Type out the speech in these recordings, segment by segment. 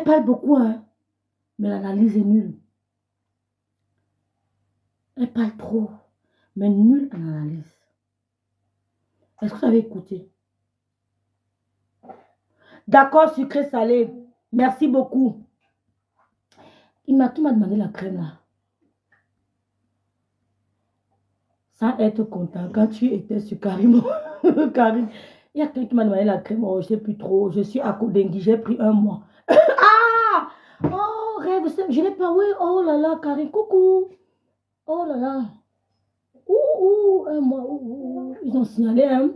parle beaucoup, hein, mais l'analyse est nulle. Elle parle trop, mais nulle en analyse. Est-ce que vous avez écouté? D'accord, sucré salé. Merci beaucoup. Qui m'a demandé la crème là? Sans être content, quand tu étais sur Karim, Karim, il y a quelqu'un qui m'a demandé la crème. Oh, je ne sais plus trop. Je suis à Kodengui, j'ai pris 1 mois. Ah! Oh, rêve, je n'ai pas. Oui, oh là là, Karim, coucou. Oh là là. Ouh, 1 mois. Ils ont signalé, hein.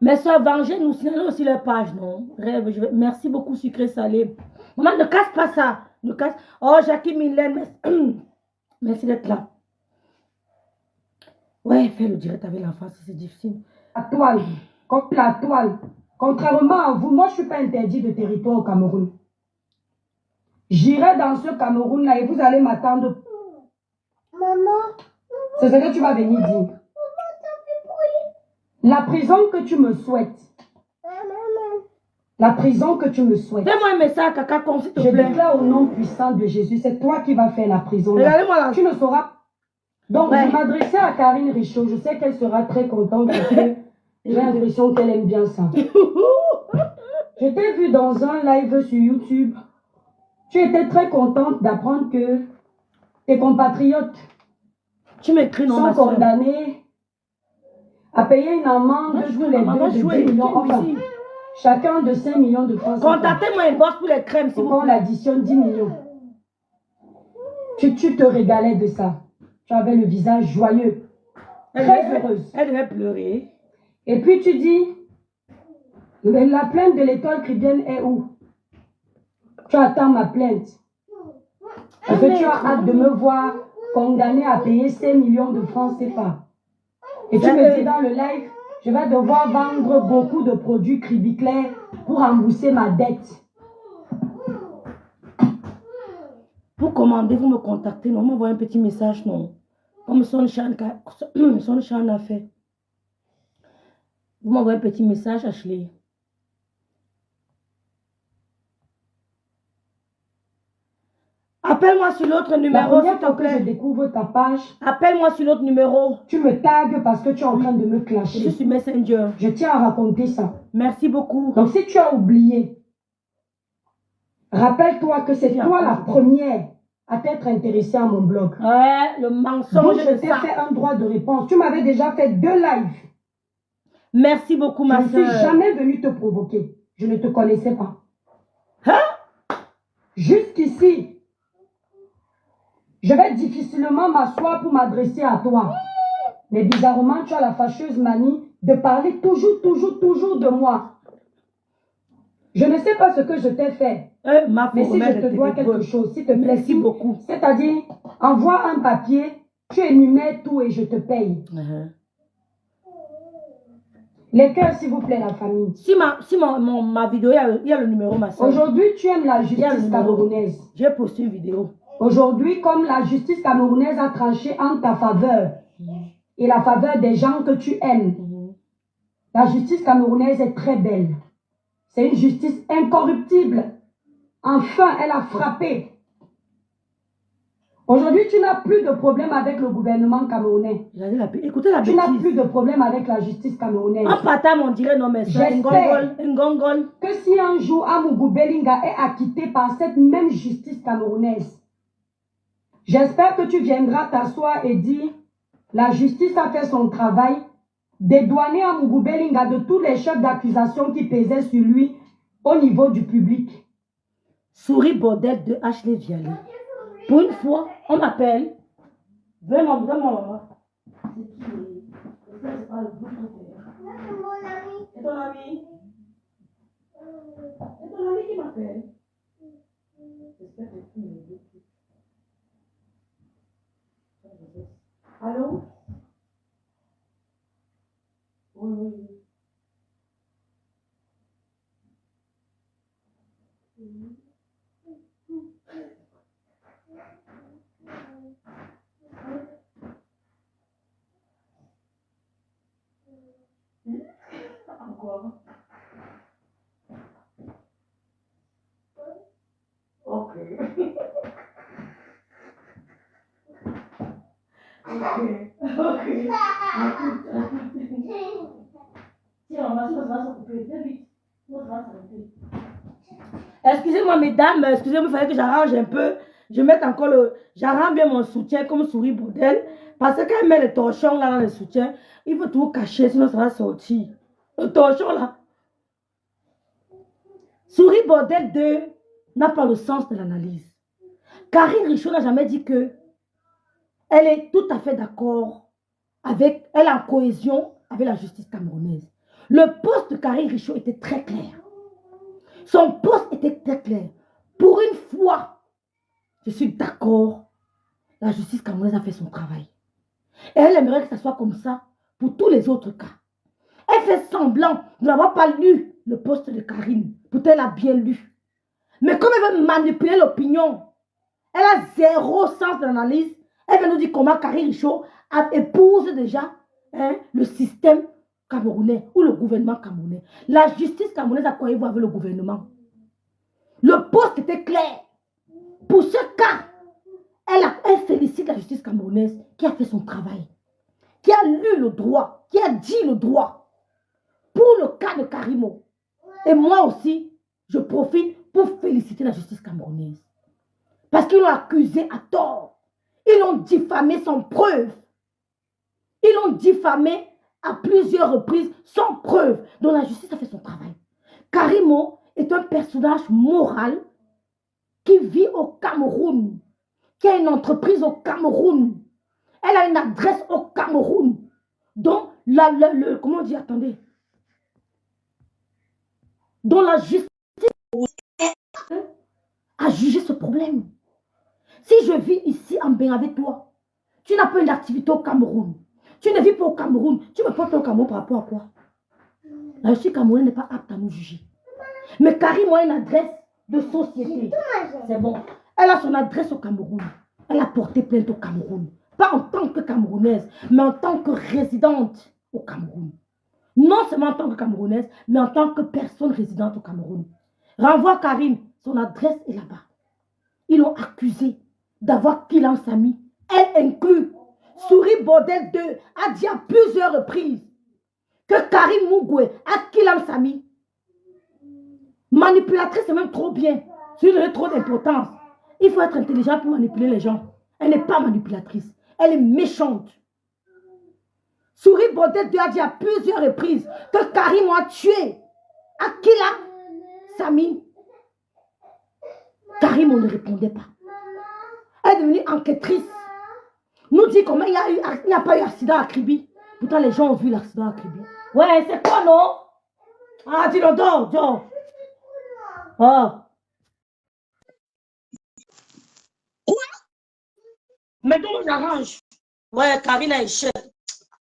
Mais soeurs, venger, nous signalons aussi leur page, non? Rêve, merci beaucoup, sucré salé. Maman, ne casse pas ça. Ne casse. Oh, Jackie Mylène, merci d'être là. Ouais, fais le direct avec l'enfant, c'est difficile. La toile, comme la toile. Contrairement à vous, moi, je ne suis pas interdit de territoire au Cameroun. J'irai dans ce Cameroun-là et vous allez m'attendre. Maman. C'est ce que tu vas venir dire. La prison que tu me souhaites. La prison que tu me souhaites. Fais-moi un message, caca, comme s'il te plaît. Je plaît. déclare au nom puissant de Jésus, c'est toi qui vas faire la prison. Regardez-moi là. Tu ne sauras. Donc, je m'adressais à Karine Richaud. Je sais qu'elle sera très contente parce que j'ai l'impression qu'elle aime bien ça. Je t'ai vu dans un live sur YouTube. Tu étais très contente d'apprendre que tes compatriotes sont condamnés à payer une amende de tous les 2 de 10 millions. Enfin, chacun de 5 millions de francs. Contactez-moi un boss pour les crèmes, s'il vous plaît. On additionne 10 millions. Tu te régalais de ça. Tu avais le visage joyeux. Très heureuse. Elle devait pleurer. Et puis tu dis, la plainte de l'école chrétienne est où? Tu attends ma plainte. Parce que tu as hâte de me voir condamné à payer 5 millions de francs CFA. Et tu me dis dans le live, je vais devoir vendre beaucoup de produits Cribiclair pour rembourser ma dette. Pour commander, vous me contactez, non, m'envoyez un petit message, non. Comme son chan a fait. Vous m'envoyez un petit message, Ashley. Appelle-moi sur l'autre numéro, s'il te plaît. Je découvre ta page. Appelle-moi sur l'autre numéro. Tu me tagues parce que tu es en train de me clasher. Je suis Messenger. Je tiens à raconter ça. Merci beaucoup. Donc, si tu as oublié, rappelle-toi que c'est toi la première à t'être intéressée à mon blog. Ouais, le mensonge. Donc, je t'ai fait un droit de réponse. Tu m'avais déjà fait 2 lives. Merci beaucoup, ma soeur. Je ne suis jamais venue te provoquer. Je ne te connaissais pas. Hein? Jusqu'ici, je vais difficilement m'asseoir pour m'adresser à toi. Mais bizarrement, tu as la fâcheuse manie de parler toujours de moi. Je ne sais pas ce que je t'ai fait. Mais si je te dois quelque chose, s'il te plaît. Merci beaucoup. C'est-à-dire, envoie un papier, tu énumères tout et je te paye. Les cœurs, s'il vous plaît, la famille. Si ma vidéo, il y a le numéro, ma soeur. Aujourd'hui, tu aimes la justice camerounaise. J'ai posté une vidéo. Aujourd'hui, comme la justice camerounaise a tranché en ta faveur et la faveur des gens que tu aimes, la justice camerounaise est très belle. C'est une justice incorruptible. Enfin, elle a frappé. Aujourd'hui, tu n'as plus de problème avec le gouvernement camerounais. Écoutez la bêtise. Tu n'as plus de problème avec la justice camerounaise. En partant, on dirait non, mais ça, j'espère ngongol. Que si un jour Amougou Belinga est acquitté par cette même justice camerounaise, j'espère que tu viendras t'asseoir et dire la justice a fait son travail, dédouaner Amougou Belinga de tous les chefs d'accusation qui pesaient sur lui au niveau du public. Souris bordel de Ashley Vialé. Pour une fois, on m'appelle. Vraiment, maman. C'est ton ami. C'est ton ami qui m'appelle. J'espère que tu me. Allô? Oui. Encore. Ok. Tiens, on va se couper. Très vite. Excusez-moi, mesdames, excusez-moi, il fallait que j'arrange un peu. Je mette encore le. J'arrange bien mon soutien comme souris bordel. Parce que quand elle met le torchon là dans le soutien, il faut tout cacher, sinon ça va sortir. Le torchon là. Souris bordel 2 n'a pas le sens de l'analyse. Karine Richaud n'a jamais dit que elle est tout à fait d'accord avec, elle est en cohésion avec la justice camerounaise. Le poste de Karine Richaud était très clair. Son poste était très clair. Pour une fois, je suis d'accord, la justice camerounaise a fait son travail. Et elle aimerait que ça soit comme ça pour tous les autres cas. Elle fait semblant de n'avoir pas lu le poste de Karine. Pourtant, elle a bien lu. Mais comme elle veut manipuler l'opinion, elle a zéro sens d'analyse. Elle va nous dire comment Karine Richaud épouse déjà le système camerounais ou le gouvernement camerounais. La justice camerounaise a quoi y voir avec le gouvernement. Le poste était clair. Pour ce cas, elle félicite la justice camerounaise qui a fait son travail, qui a lu le droit, qui a dit le droit. Pour le cas de Karimo. Et moi aussi, je profite pour féliciter la justice camerounaise. Parce qu'ils l'ont accusé à tort. Ils l'ont diffamé sans preuve. Ils l'ont diffamé à plusieurs reprises sans preuve. Donc la justice a fait son travail. Karimo est un personnage moral qui vit au Cameroun, qui a une entreprise au Cameroun. Elle a une adresse au Cameroun. Donc, comment on dit, attendez. Donc la justice a jugé ce problème. Si je vis ici en bain avec toi, tu n'as pas une activité au Cameroun. Tu ne vis pas au Cameroun. Tu me portes au Cameroun par rapport à quoi? La justice camerounaise n'est pas apte à nous juger. Mais Karim a une adresse de société. C'est bon. Elle a son adresse au Cameroun. Elle a porté plainte au Cameroun. Pas en tant que Camerounaise, mais en tant que résidente au Cameroun. Non seulement en tant que Camerounaise, mais en tant que personne résidente au Cameroun. Renvoie Karim, son adresse est là-bas. Ils l'ont accusé d'avoir Kilan Sami. Elle inclut. Souris Bordel 2 a dit à plusieurs reprises que Karim Mougoué a Kilan Sami. Manipulatrice, c'est même trop bien. C'est donner trop d'importance. Il faut être intelligent pour manipuler les gens. Elle n'est pas manipulatrice. Elle est méchante. Souris Bordel 2 a dit à plusieurs reprises que Karim a tué Akila Sami. Karim, on ne répondait pas. Elle est devenue enquêtrice. Nous dit comment il n'y a pas eu accident à Kribi. Pourtant, les gens ont vu l'accident à Kribi. Ouais, c'est quoi, non? Ah, dis-le, dors. Oh. Maintenant, j'arrange. Ouais, Karine a échec.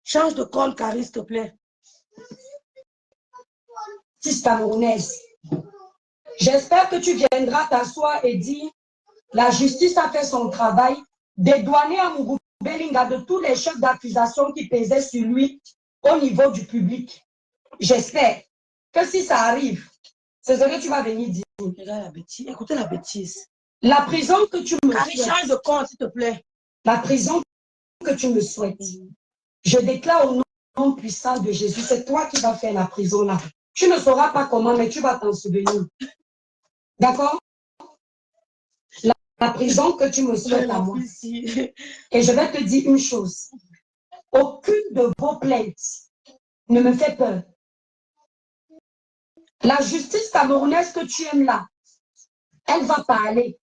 Change de compte, Karine, s'il te plaît. Justice camerounaise. J'espère que tu viendras t'asseoir et dire la justice a fait son travail, dédouaner Amougou Belinga de tous les chefs d'accusation qui pesaient sur lui au niveau du public. J'espère que si ça arrive, c'est ce que tu vas venir dire. Regarde la bêtise. Écoutez la bêtise. La prison que tu me souhaites. Change de compte, s'il te plaît. La prison que tu me souhaites. Je déclare au nom puissant de Jésus, c'est toi qui vas faire la prison là. Tu ne sauras pas comment, mais tu vas t'en souvenir. D'accord? La prison que tu me souhaites à moi. Et je vais te dire une chose. Aucune de vos plaintes ne me fait peur. La justice camerounaise que tu aimes là, elle va parler.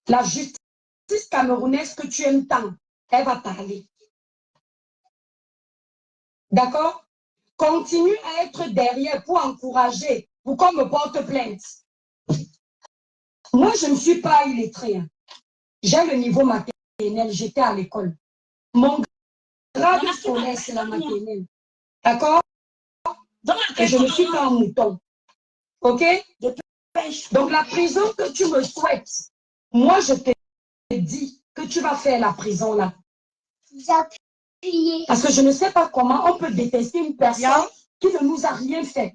La justice camerounaise que tu aimes tant, elle va parler. D'accord? Continue à être derrière pour encourager, pour qu'on me porte plainte. Moi, je ne suis pas illettrée. Hein. J'ai le niveau maternel, j'étais à l'école. Mon grade scolaire, c'est la maternelle. D'accord? Et je ne suis pas un mouton. Ok? Donc, la prison que tu me souhaites, moi, je te dis que tu vas faire la prison là. Parce que je ne sais pas comment on peut détester une personne qui ne nous a rien fait.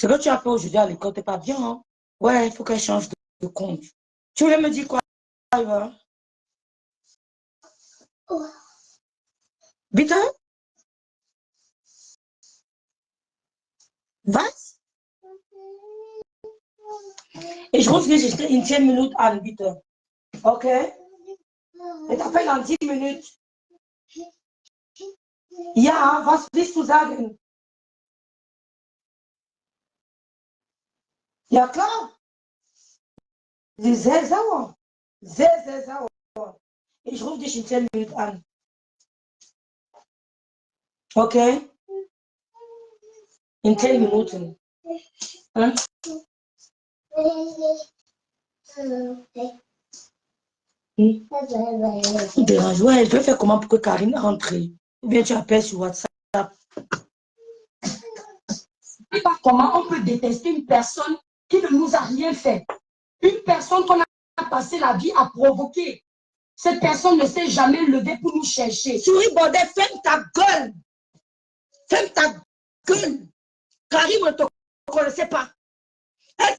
Ce que tu as fait aujourd'hui à l'école, t'es pas bien, hein? Ouais, il faut qu'elle change de compte. Tu voulais me dire quoi, Eva? Vite, hein? Vas? Et je reviens juste une 10 minutes à 8 heures. Ok? Et t'appelles dans 10 minutes. Ja, was willst du sagen? Ja, klar. Sie ist sehr sauer. Sehr, sehr sauer. Ich rufe dich in 10 Minuten an. Okay? In 10 Minuten. Hein? Dérange. Ouais, je vais faire comment pour que Karine entre? Ou bien tu appelles sur WhatsApp. Je ne sais pas comment on peut détester une personne qui ne nous a rien fait. Une personne qu'on a passé la vie à provoquer. Cette personne ne s'est jamais levée pour nous chercher. Souris, bordel, ferme ta gueule. Ferme ta gueule. Karine ne te connaissait pas. Elle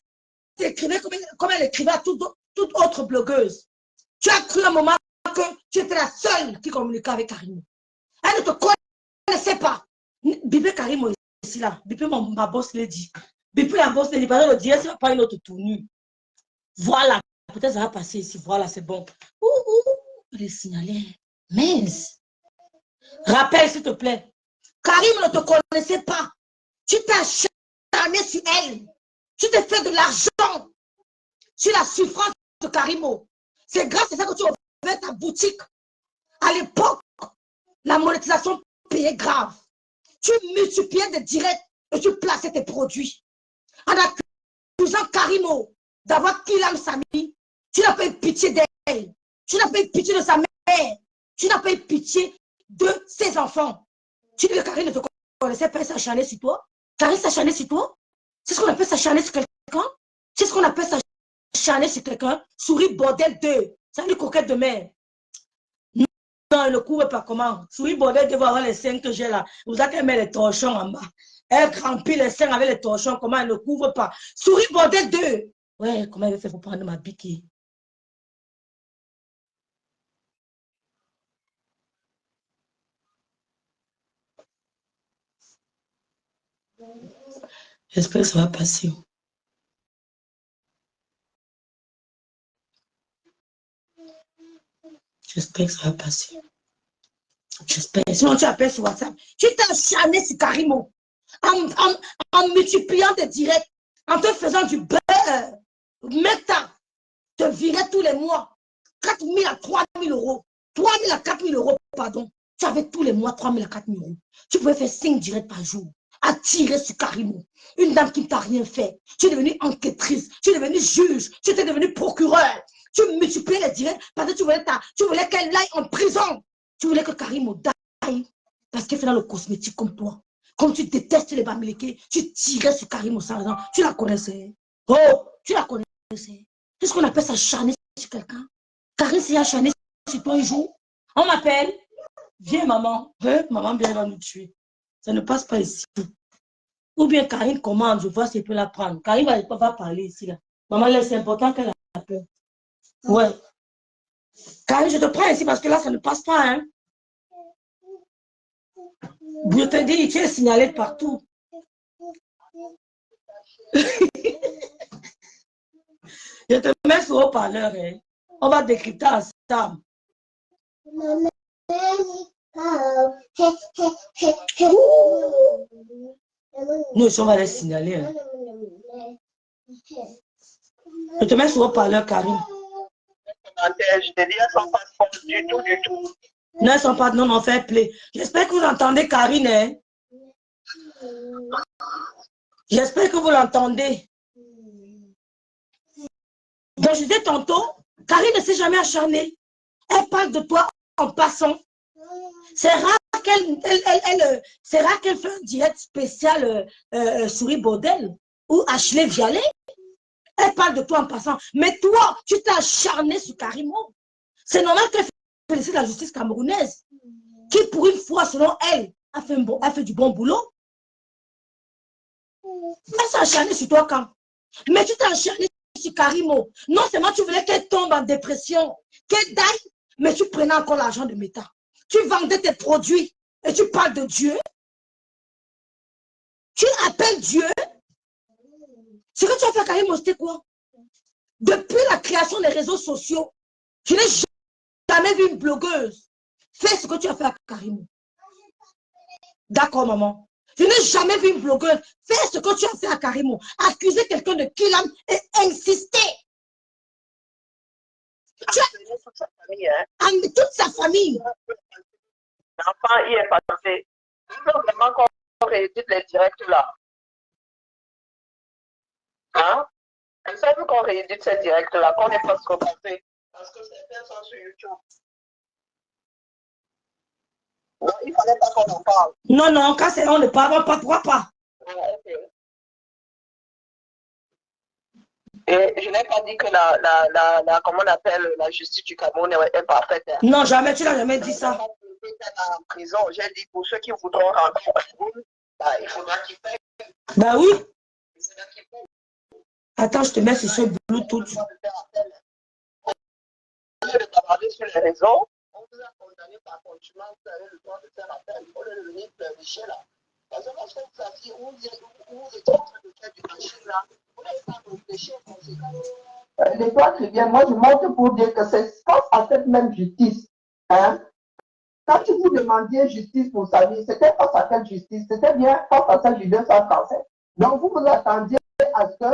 t'écrivait comme elle écrivait à toute autre blogueuse. Tu as cru un moment que tu étais la seule qui communiquait avec Karine. Elle ne te connaissait pas. Bipé Karine est ici là. Bipé ma boss l'a dit. Bipé la boss l'a dit. Parce que le dire, ce n'est pas une autre tournure. Voilà. Peut-être ça va passer ici. Voilà, c'est bon. Elle est signalée. Mince. Rappelle, s'il te plaît. Karine ne te connaissait pas. Tu t'es acharné sur elle. Tu t'es fait de l'argent sur la souffrance de Karimo. C'est grâce à ça que tu as ouvert ta boutique. À l'époque, la monétisation payait grave. Tu multipliais des directs et tu plaçais tes produits. En accusant Karimo d'avoir tué l'âme Samy, tu n'as pas eu pitié d'elle. Tu n'as pas eu pitié de sa mère. Tu n'as pas eu pitié de ses enfants. Tu dis que Karine ne te connaissait pas, s'acharner sur toi. Karine s'acharner sur toi. C'est ce qu'on appelle s'acharner sur quelqu'un. C'est ce qu'on appelle s'acharner sur quelqu'un. Souris bordel 2. C'est une coquette de mer. Non, elle ne couvre pas comment. Souris bordel 2 va avoir les seins que j'ai là. Vous avez qu'elle met les torchons en bas. Elle remplit les seins avec les torchons. Comment elle ne couvre pas. Souris bordel 2. Ouais, comment elle va faire pour prendre ma biquille? J'espère que ça va passer. J'espère que ça va passer. J'espère. Sinon, tu appelles sur WhatsApp. Tu t'es acharné sur Karimo. En multipliant tes directs, en te faisant du beurre. Meta te virait tous les mois 4 000 à 3 000 euros. 3 000 à 4 000 euros, pardon. Tu avais tous les mois 3 000 à 4 000 euros. Tu pouvais faire 5 directs par jour. À tirer sur Karimo. Une dame qui ne t'a rien fait. Tu es devenue enquêtrice. Tu es devenue juge. Tu es devenue procureur. Tu multipliais les directs parce que tu voulais qu'elle aille en prison. Tu voulais que Karimo daille parce qu'elle fait dans le cosmétique comme toi. Comme tu détestes les Bamileke, tu tirais sur Karimo sans raison. Tu la connaissais. Oh, tu la connaissais. C'est ce qu'on appelle s'acharner sur quelqu'un. Karine s'est acharnée sur toi un jour. On m'appelle. Viens, maman. Maman, viens, elle va nous tuer. Ça ne passe pas ici. Ou bien Karine commande, je vois si elle peut la prendre. Karine va parler ici. Là. Maman, là, c'est important qu'elle appelle. Ouais. Karine, je te prends ici parce que là, ça ne passe pas. Hein. Je te dis, tu es signalé de partout. Je te mets sur haut-parleur. Hein. On va décrypter ensemble. Nous, on va les signaler. Hein. Je te mets sur haut-parleur, Karine. Je te dis, elles sont pas fortes du tout, du tout. Non, elles sont pas, non, on fait play. J'espère que vous entendez Karine. Hein? J'espère que vous l'entendez. Donc, je disais tantôt, Karine ne s'est jamais acharnée. Elle parle de toi en passant. C'est rare qu'elle fait un direct spécial Souris Bordel ou Ashley Vialet. Elle parle de toi en passant. Mais toi, tu t'es acharné sur Karimo. C'est normal qu'elle félicite la justice camerounaise, qui pour une fois, selon elle, a fait du bon boulot. Elle s'est acharnée sur toi quand? Mais tu t'es acharné sur Karimo. Non seulement tu voulais qu'elle tombe en dépression, qu'elle daille, mais tu prenais encore l'argent de Meta. Tu vendais tes produits et tu parles de Dieu. Tu appelles Dieu. Ce que tu as fait à Karimo, c'était quoi? Depuis la création des réseaux sociaux, je n'ai jamais vu une blogueuse faire ce que tu as fait à Karimo. D'accord, maman. Je n'ai jamais vu une blogueuse faire ce que tu as fait à Karimo. Accuser quelqu'un de kidnap et insister. Tu as toute sa famille. Hein? Toute sa famille. L'enfant y est passé. Il faut vraiment qu'on réédite les directs là. Hein? Ça veut qu'on réédite ces directs là, qu'on les fasse commenter. Parce que certains sont sur YouTube. Non, il ne fallait pas qu'on en parle. Non, non, quand c'est on ne parle pas, pourquoi pas? Ah, okay. Et je n'ai pas dit que comment on appelle, la justice du Cameroun est parfaite. Hein. Non, jamais, tu n'as jamais dit ça. En prison, j'ai dit pour ceux qui voudront rentrer au Cameroun, bah, il faudra qu'ils payent. Bah oui. Attends, je te mets sur ce Bluetooth. Au lieu de bavarder sur les réseaux, on vous a condamné par contumace, vous avez le droit de faire appel. Au lieu de venir pleurnicher là. Parce que lorsque vous aviez, vous étiez en train de faire du machine là, vous n'avez pas réfléchi aux conséquences. Les droits très bien, moi je monte pour dire que c'est face à cette même justice. Hein? Quand tu vous demandiez justice pour sa vie, c'était face à quelle justice? C'était bien face à celle du 237. Donc vous vous attendiez à ce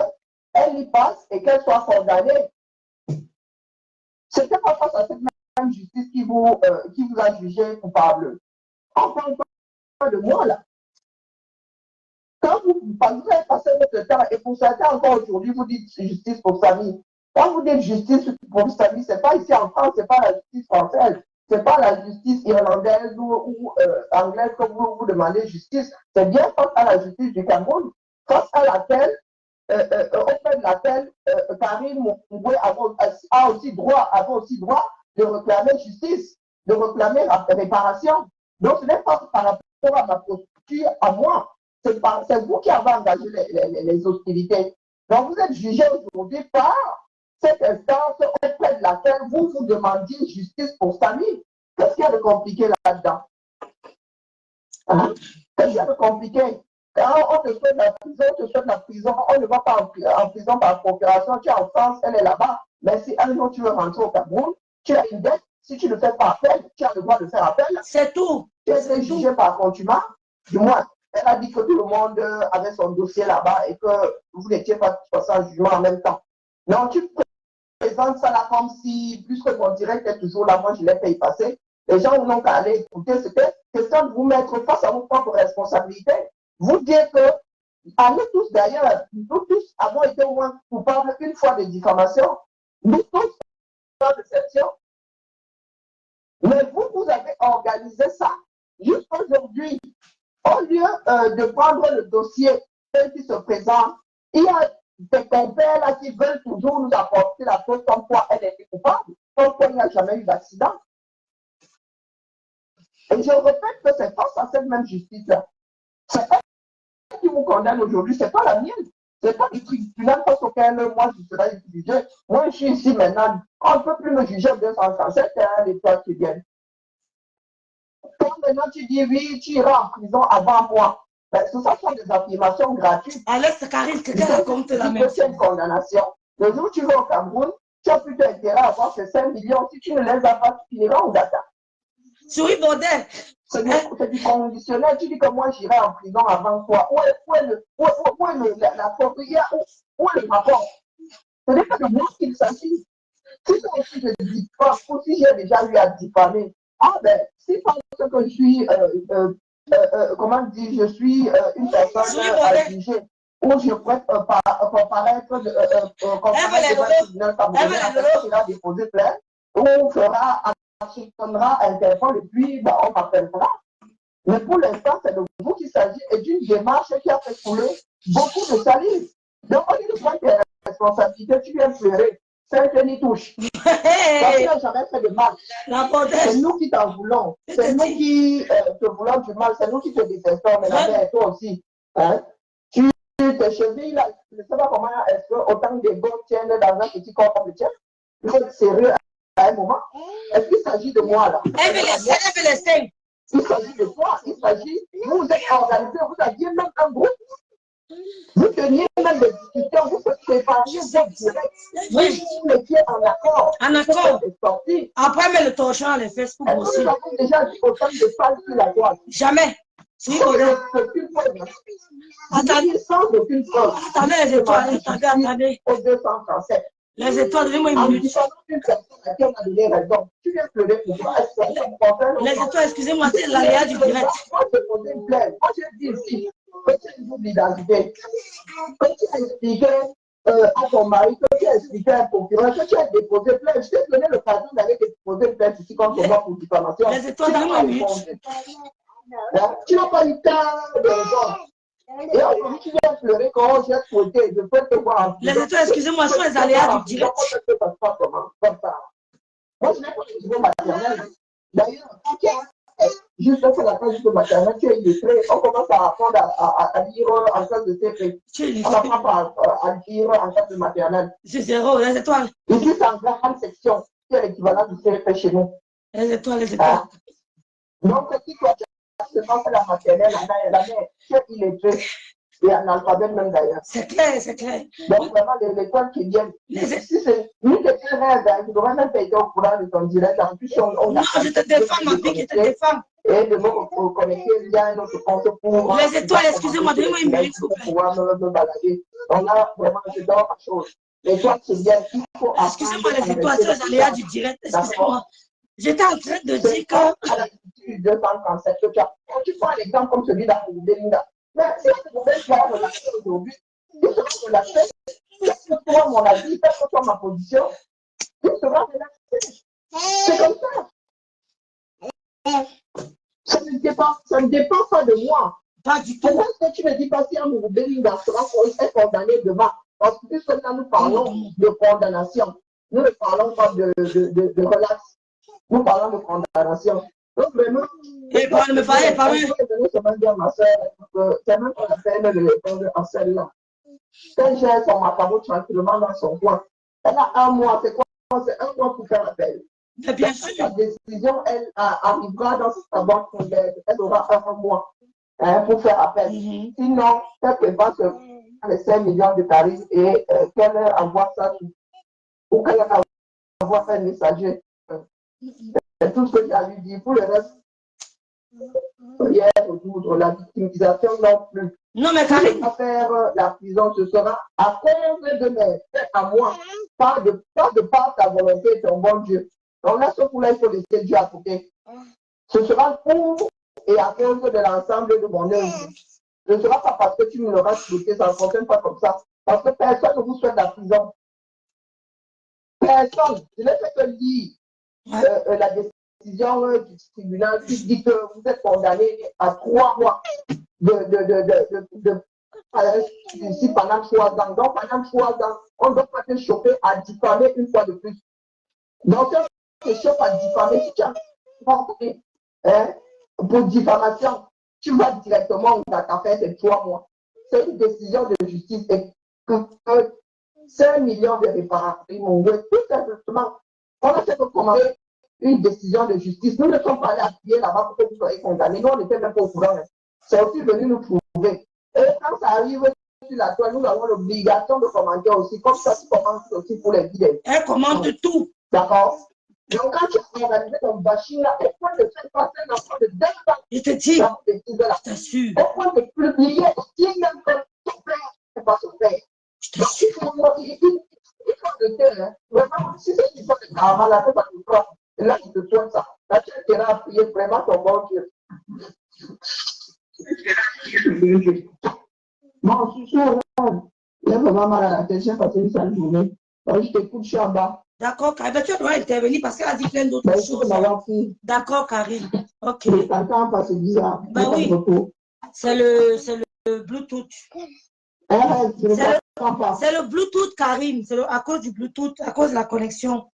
qu'elle y passe et qu'elle soit condamnée. C'était pas face à cette même justice qui vous a jugé coupable. On parle pas de moi là. Quand vous avez passé votre temps et pour certains encore aujourd'hui, vous dites justice pour sa vie. Quand vous dites justice pour sa vie, ce n'est pas ici en France, ce n'est pas la justice française, ce n'est pas la justice irlandaise ou anglaise que vous demandez justice. C'est bien face à la justice du Cameroun, face à laquelle, au fait de laquelle Karim Mboué avait aussi droit de réclamer justice, de réclamer réparation. Donc ce n'est pas par rapport à ma posture à moi. C'est vous qui avez engagé les hostilités. Donc, vous êtes jugé aujourd'hui par cette instance auprès de laquelle vous vous demandiez justice pour sa vie. Qu'est-ce qu'il y a de compliqué là-dedans? Hein? Qu'est-ce qu'il y a de compliqué? Quand on te souhaite la prison, on ne va pas en prison par procuration. Tu es en France, elle est là-bas. Mais si un jour tu veux rentrer au Cameroun, tu as une dette. Si tu ne fais pas appel, tu as le droit de faire appel. C'est tout. Tu es jugé par contumace, du moins. Elle a dit que tout le monde avait son dossier là-bas et que vous n'étiez pas passé en jugement en même temps. Non, tu présentes ça là comme si, puisque mon direct est toujours là, moi je l'ai fait y passer. Les gens n'ont qu'à aller écouter. C'était question de vous mettre face à vos propres responsabilités. Vous dire que, nous tous d'ailleurs, nous tous avons été au moins coupables une fois de diffamation. Nous tous, de déception. Mais vous avez organisé ça. Jusqu'aujourd'hui, au lieu de prendre le dossier tel qui se présente, il y a des compères là qui veulent toujours nous apporter la preuve comme quoi elle était coupable, comme quoi il n'y a jamais eu d'accident. Et je répète que c'est face à cette même justice-là. C'est elle qui vous condamne aujourd'hui, ce n'est pas la mienne. Ce n'est pas le tribunal face auquel moi je serai jugé. Moi je suis ici maintenant. On ne peut plus me juger en 237, hein, les toi qui viennent. Quand maintenant tu dis oui, tu iras en prison avant moi. Ben, ce sont des affirmations gratuites. Alex Karine, quelqu'un raconte la même chose. Une condamnation. Le jour où tu vas au Cameroun, tu as plutôt intérêt à avoir ces 5 millions. Si tu ne les as pas, tu finiras au Dakar. Oui, bordel. C'est du conditionnel. Tu dis que moi j'irai en prison avant toi. Où est la preuve? Où est le rapport? Ce n'est pas de moi qu'il s'agit. Si toi aussi je dis pas, ou si j'ai déjà eu à diffamer, ah ben, si parce que je suis, comment dire, je suis une personne à juger, ou je pourrais comparaître devant le tribunal camerounais, la personne ira déposer plainte, ou on fera, actionnera Interpol, et puis ben, on m'appellera. Mais pour l'instant, c'est de vous qu'il s'agit et d'une démarche qui a fait couler beaucoup de salive. Donc, on dit de prendre tes responsabilités, tu viens pleurer. Saint-Denis touche. Parce qu'il n'a jamais fait de mal. C'est nous qui t'en voulons. C'est nous qui te voulons du mal. C'est nous qui te détestons. Mais toi aussi. Hein? Tu tes chevilles, là, je ne sais pas comment est-ce que autant de gosses tiennent dans un petit corps comme le tien. Il faut être sérieux à un moment. Est-ce qu'il s'agit de moi, là? Elle veut les laisser. Il s'agit de toi, il s'agit, vous êtes organisés, vous aviez même un groupe. Vous teniez même des discussions, vous prépariez votre direct. Oui. Vous étiez en accord. En accord. Après, mais le torchon, les Facebook Est-ce aussi. que vous avez déjà dit autant de pages sur la toile? Jamais. Si, aucune preuve. Attendez. Sans aucune preuve. Attendez les étoiles, attendez. Au 237. Les étoiles, donnez-moi une En minute. disant qu'une personne à qui on a donné raison, tu viens pleurer pour moi. Les étoiles, excusez-moi, c'est l'aléa du direct. Moi, j'ai posé une plainte. Moi, j'ai dit ici que tu as une double identité. Que tu as expliqué à ton mari, que tu as expliqué à un procureur, que tu as déposé plainte. Je t'ai donné l'occasion d'aller déposer plainte ici contre moi pour diffamation. Les étoiles, donnez-moi une minute. Tu n'as pas eu temps de répondre. Et aujourd'hui, tu viens pleurer quand j'ai souhaité. Je peux te voir. Les étoiles, excusez-moi, sont les aléas du direct. Moi, je n'ai pas de niveau maternel. D'ailleurs, juste après la phase de maternelle, tu es illettré. On commence à apprendre à lire en classe de CP. On n'apprend pas à lire en classe de maternelle. C'est zéro, les étoiles. Ici, c'est en grande section. C'est l'équivalent du CP chez nous. Les étoiles, les étoiles. Donc, si toi, tu as fait la maternelle, la mère, tu es illettré. Et un alphabet même d'ailleurs. C'est clair, c'est clair. Donc, vraiment, les écoles qui viennent. Si c'est nous qui sommes rêves, tu devrais même pas être au courant de ton direct. En plus, on non, je te défends, ma fille, je te défends. Et de me connecter via notre compte pour. Les étoiles, excusez-moi, donnez-moi une minute, s'il vous plaît. Pour pouvoir me balader. On a vraiment, je dors à chose. Les étoiles, c'est bien. Excusez-moi, les étoiles, c'est les aléas du direct. Excusez-moi. J'étais en train de dire que. À la lecture 237, quand tu prends un exemple comme celui d'Amélie, mais si vous pouvez faire relaxer aujourd'hui, il sera relaxé. Quel que soit mon avis, quelle que soit ma position, il sera relaxé. C'est comme ça. Ça ne dépend pas de moi. Pas du tout. Pourquoi est-ce que tu ne dis pas si un Bélinda sera condamné demain? Parce que puisque là, nous parlons de condamnation. Nous ne parlons pas de relax. Nous parlons de condamnation. Donc vraiment, et pas me parler, pas oui. C'est même pas la peine de répondre à celle-là. Quand j'ai son macabo tranquillement dans son coin, elle a un mois, c'est quoi? C'est un mois pour faire appel. Mais bien sûr. La décision, elle arrivera dans sa banque mondiale. Elle aura un mois pour faire appel. Sinon, elle prépare les 5 millions de tarifs et qu'elle envoie ça ou qu'elle envoie un messager. C'est tout ce que j'ai lui dit. Pour le reste, rien autour de la victimisation non plus. Non, mais Karine. Faire la prison, ce sera à cause de mes faits à moi. Pas de par ta volonté, ton bon Dieu. Donc là, ce coup-là, il faut laisser Dieu à côté. Ce sera pour et à cause de l'ensemble de mon œuvre. Ce ne sera pas parce que tu me l'auras souhaité, ça ne fonctionne pas comme ça. Parce que personne ne vous souhaite la prison. Personne. Je n'ai fait que lire la décision du tribunal qui dit que vous êtes condamné à 3 mois ici pendant 3 ans. Donc pendant 3 ans, on ne doit pas te choper à diffamer une fois de plus. Donc si on te chope à diffamer, si tu as pour diffamation, tu vas directement où ta affaire, c'est 3 mois. C'est une décision de justice et que 5 millions de réparations, tout simplement. On a fait commander une décision de justice. Nous ne sommes pas allés appuyer là-bas pour que vous soyez condamnés. Nous, on n'était même pas au courant. C'est aussi venu nous trouver. Et quand ça arrive sur la toile, nous avons l'obligation de commenter aussi. Comme ça, tu commences aussi pour les guider. Elle commente tout. D'accord? Donc, quand tu as organisé ton bashing là, au point de faire passer un enfant de 2 ans, je te dis, je t'assure. au point de publier, il même que ton père n'est pas son père. Donc, il faut le terrain. Vraiment, si c'est une histoire de karma, là, c'est pas une fois. Et là, tu te souhaites ça. Là, tu iras prier vraiment ton bon Dieu. Bon, je suis sûr, il y a vraiment mal à la tête, j'ai passé une sale journée. Alors, je t'écoute, je suis en bas. D'accord, Karine. Tu dois intervenir parce qu'elle a dit plein d'autres choses. D'accord, Karine. Ok. T'entends pas, c'est bizarre. Bah oui. C'est le Bluetooth. C'est le Bluetooth, Karine. C'est à cause du Bluetooth, à cause de la connexion.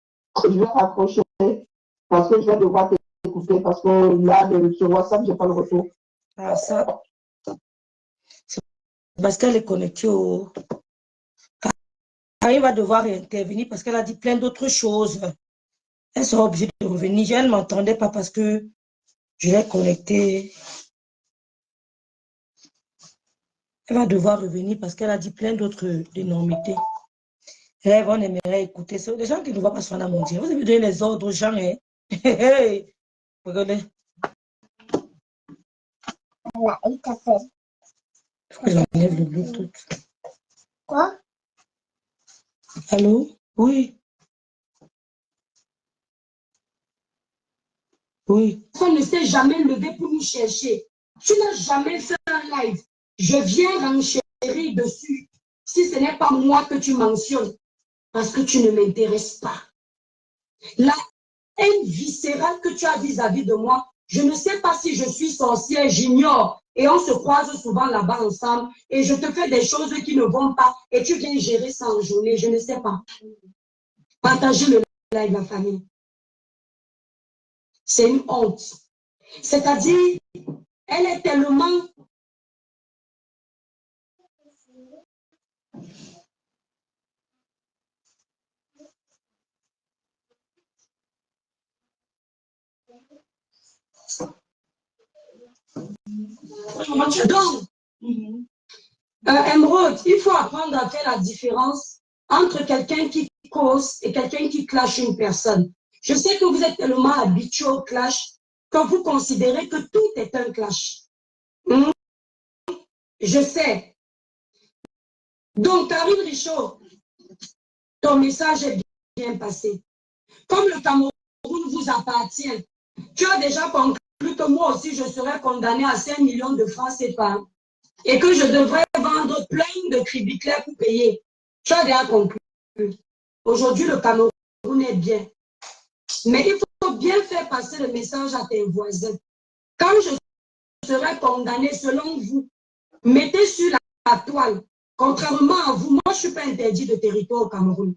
Je vais raccrocher parce que je vais devoir t'écouter parce que là, sur WhatsApp, je n'ai pas le retour. Ah, ça. parce qu'elle est connectée au... Elle va devoir intervenir parce qu'elle a dit plein d'autres choses. Elle sera obligée de revenir. Elle ne m'entendait pas parce que je l'ai connectée. Elle va devoir revenir parce qu'elle a dit plein d'autres énormités. Rêve, on aimerait écouter ça. Les gens qui ne voient pas sur la mondiale. Vous avez donné les ordres aux gens. Hein? Regardez. Voilà, il t'a fait. Il faut que j'enlève le Bluetooth. Quoi? Allô? Oui. Oui. On ne s'est jamais levé pour nous chercher. Tu n'as jamais fait un live. Je viens renchérir dessus. Si ce n'est pas moi que tu mentionnes, parce que tu ne m'intéresses pas. La haine viscérale que tu as vis-à-vis de moi, je ne sais pas si je suis sorcière, j'ignore. Et on se croise souvent là-bas ensemble et je te fais des choses qui ne vont pas et tu viens gérer ça en journée, je ne sais pas. Partagez le live, la famille. C'est une honte. C'est-à-dire, elle est tellement... Donc, Emeraude, il faut apprendre à faire la différence entre quelqu'un qui cause et quelqu'un qui clash une personne. Je sais que vous êtes tellement habitué au clash que vous considérez que tout est un clash. Je sais. Donc, Karine Richaud, ton message est bien passé. Comme le Cameroun vous appartient, tu as déjà conclu que moi aussi, je serais condamné à 5 millions de francs CFA et que je devrais vendre plein de cribiclets pour payer. Tu as déjà conclu. Aujourd'hui, le Cameroun est bien. Mais il faut bien faire passer le message à tes voisins. Quand je serai condamné, selon vous, mettez sur la toile. Contrairement à vous, moi, je ne suis pas interdit de territoire au Cameroun.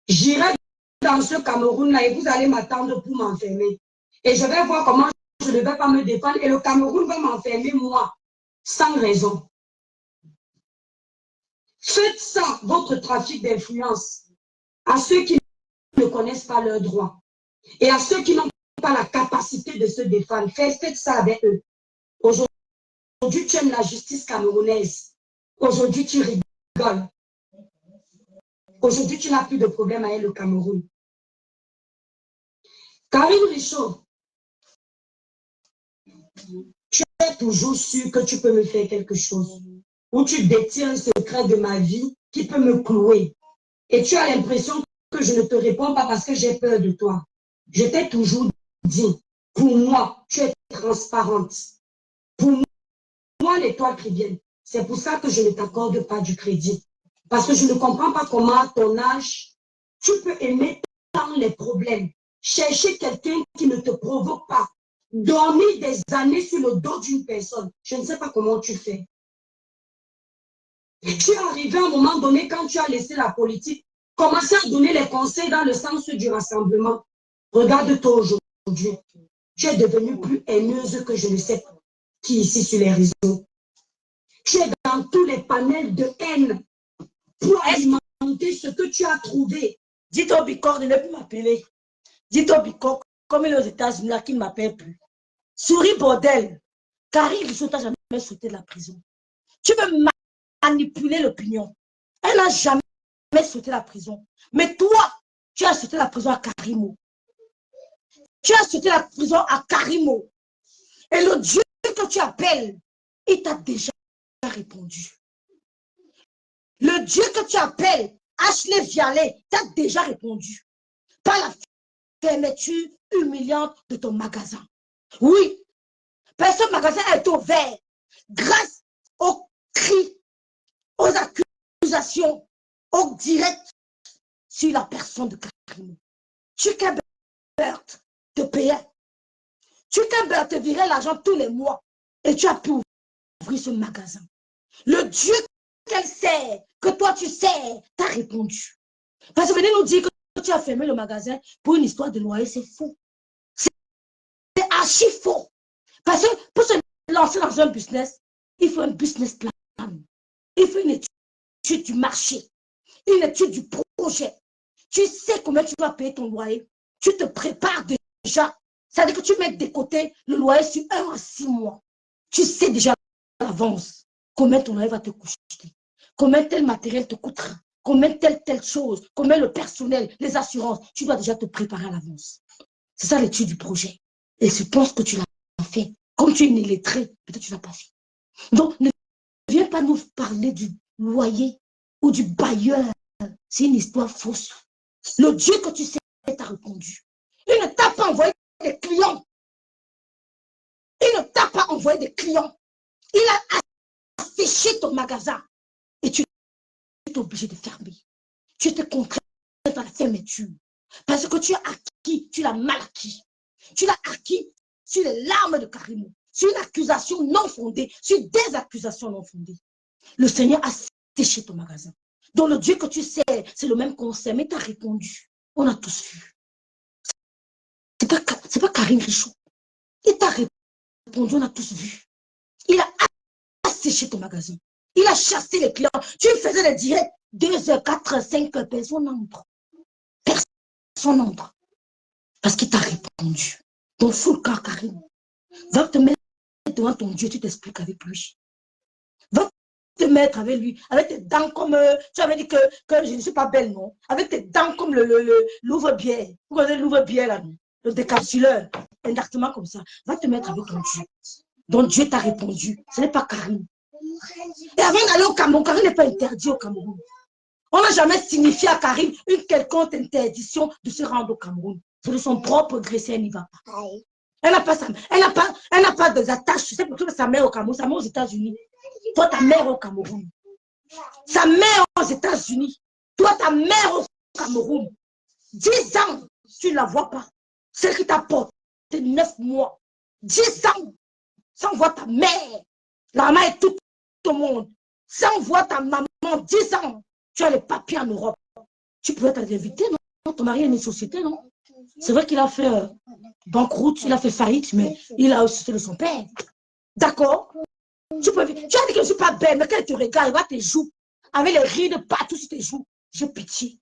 J'irai dans ce Cameroun-là et vous allez m'attendre pour m'enfermer. Et je vais voir comment je ne vais pas me défendre et le Cameroun va m'enfermer, moi, sans raison. Faites ça, votre trafic d'influence, à ceux qui ne connaissent pas leurs droits et à ceux qui n'ont pas la capacité de se défendre. Faites ça avec eux. Aujourd'hui, tu aimes la justice camerounaise. Aujourd'hui, tu rigoles. Aujourd'hui, tu n'as plus de problème avec le Cameroun. Karine Richaud, tu es toujours sûr que tu peux me faire quelque chose. Ou tu détiens un secret de ma vie qui peut me clouer. Et tu as l'impression que je ne te réponds pas parce que j'ai peur de toi. Je t'ai toujours dit, pour moi, tu es transparente. Pour moi, l'étoile chrétienne, c'est pour ça que je ne t'accorde pas du crédit. Parce que je ne comprends pas comment, à ton âge, tu peux aimer tant les problèmes. Chercher quelqu'un qui ne te provoque pas. Dormir des années sur le dos d'une personne. Je ne sais pas comment tu fais. Tu es arrivé à un moment donné, quand tu as laissé la politique, commencer à donner les conseils dans le sens du rassemblement. Regarde-toi aujourd'hui. Tu es devenue plus haineuse que je ne sais qui ici sur les réseaux. Tu es dans tous les panels de haine pour alimenter ce que tu as trouvé. Dites au Bicor de ne plus m'appeler. Dites au Bicor, comme il est aux États-Unis, là, qu'il ne m'appelle plus. Souris, bordel. Karine Richaud t'a jamais sauté de la prison. Tu veux manipuler l'opinion. Elle n'a jamais sauté la prison. Mais toi, tu as sauté la prison à Karimo. Tu as sauté la prison à Karimo. Et le Dieu que tu appelles, il t'a déjà répondu. Le Dieu que tu appelles, Ashley Vialet, t'a déjà répondu. Par la fermeture humiliante de ton magasin. Oui, parce que ce magasin est ouvert grâce aux cris, aux accusations, au direct sur la personne de Karimo. Chicken Bird te payait. Chicken Bird te virait l'argent tous les mois et tu as pu ouvrir ce magasin. Le Dieu qu'elle sert, que toi tu sers, t'a répondu. Parce que venez nous dire que tu as fermé le magasin pour une histoire de loyer, c'est faux. C'est archi faux. Parce que pour se lancer dans un business, il faut un business plan. Il faut une étude du marché, une étude du projet. Tu sais combien tu vas payer ton loyer. Tu te prépares déjà. C'est-à-dire que tu mets de côté le loyer sur 1 à 6 mois. Tu sais déjà à l'avance combien ton loyer va te coûter, combien tel matériel te coûtera, combien telle chose, combien le personnel, les assurances. Tu dois déjà te préparer à l'avance. C'est ça l'étude du projet. Et je pense que tu l'as fait. Comme tu es une illettrée, peut-être que tu ne l'as pas fait. Donc, ne viens pas nous parler du loyer ou du bailleur. C'est une histoire fausse. Le Dieu que tu sais t'a répondu. Il ne t'a pas envoyé des clients. Il ne t'a pas envoyé des clients. Il a affiché ton magasin. Et tu es obligé de fermer. Tu étais contraint dans la fermeture. Parce que tu as acquis, tu l'as mal acquis. Tu l'as acquis sur les larmes de Karimo, sur une accusation non fondée, sur des accusations non fondées. Le Seigneur a séché ton magasin. Donc le Dieu que tu sais, c'est le même conseil, mais tu as répondu. On a tous vu. C'est pas Karine Richaud. Il t'a répondu, on a tous vu. Il a asséché ton magasin. Il a chassé les clients. Tu faisais des directs 2 heures, 4 heures, 5 heures, personne n'entre. Personne n'entre. Parce qu'il t'a répondu. Donc fous le corps, Karine. Va te mettre devant ton Dieu, tu t'expliques avec lui. Va te mettre avec lui, avec tes dents comme, tu avais dit que je ne suis pas belle, non? Avec tes dents comme l'ouvre-bière. Vous connaissez l'ouvre-bière, là, non? Le décapsuleur, exactement comme ça. Va te mettre avec ton Dieu. Donc Dieu t'a répondu. Ce n'est pas Karine. Et avant d'aller au Cameroun, Karine n'est pas interdit au Cameroun. On n'a jamais signifié à Karine une quelconque interdiction de se rendre au Cameroun. C'est de son propre gré, elle n'y va pas. Elle n'a pas des attaches. C'est pour ça que sa mère au Cameroun, sa mère aux États-Unis. Toi, ta mère au Cameroun. Sa mère aux États-Unis. Toi, ta mère au Cameroun. 10 ans, tu ne la vois pas. Celle qui t'a porté 9 mois. 10 ans, sans voir ta mère. La maman est tout au monde. Sans voir ta maman, 10 ans, tu as les papiers en Europe. Tu pouvais t'inviter, non? Ton mari a une société, non? C'est vrai qu'il a fait banqueroute, il a fait faillite, mais il a aussi de son père. D'accord? Tu as dit que je ne suis pas belle, mais quand elle te regarde, il va te jouer avec les rides partout sur tes joues. J'ai pitié.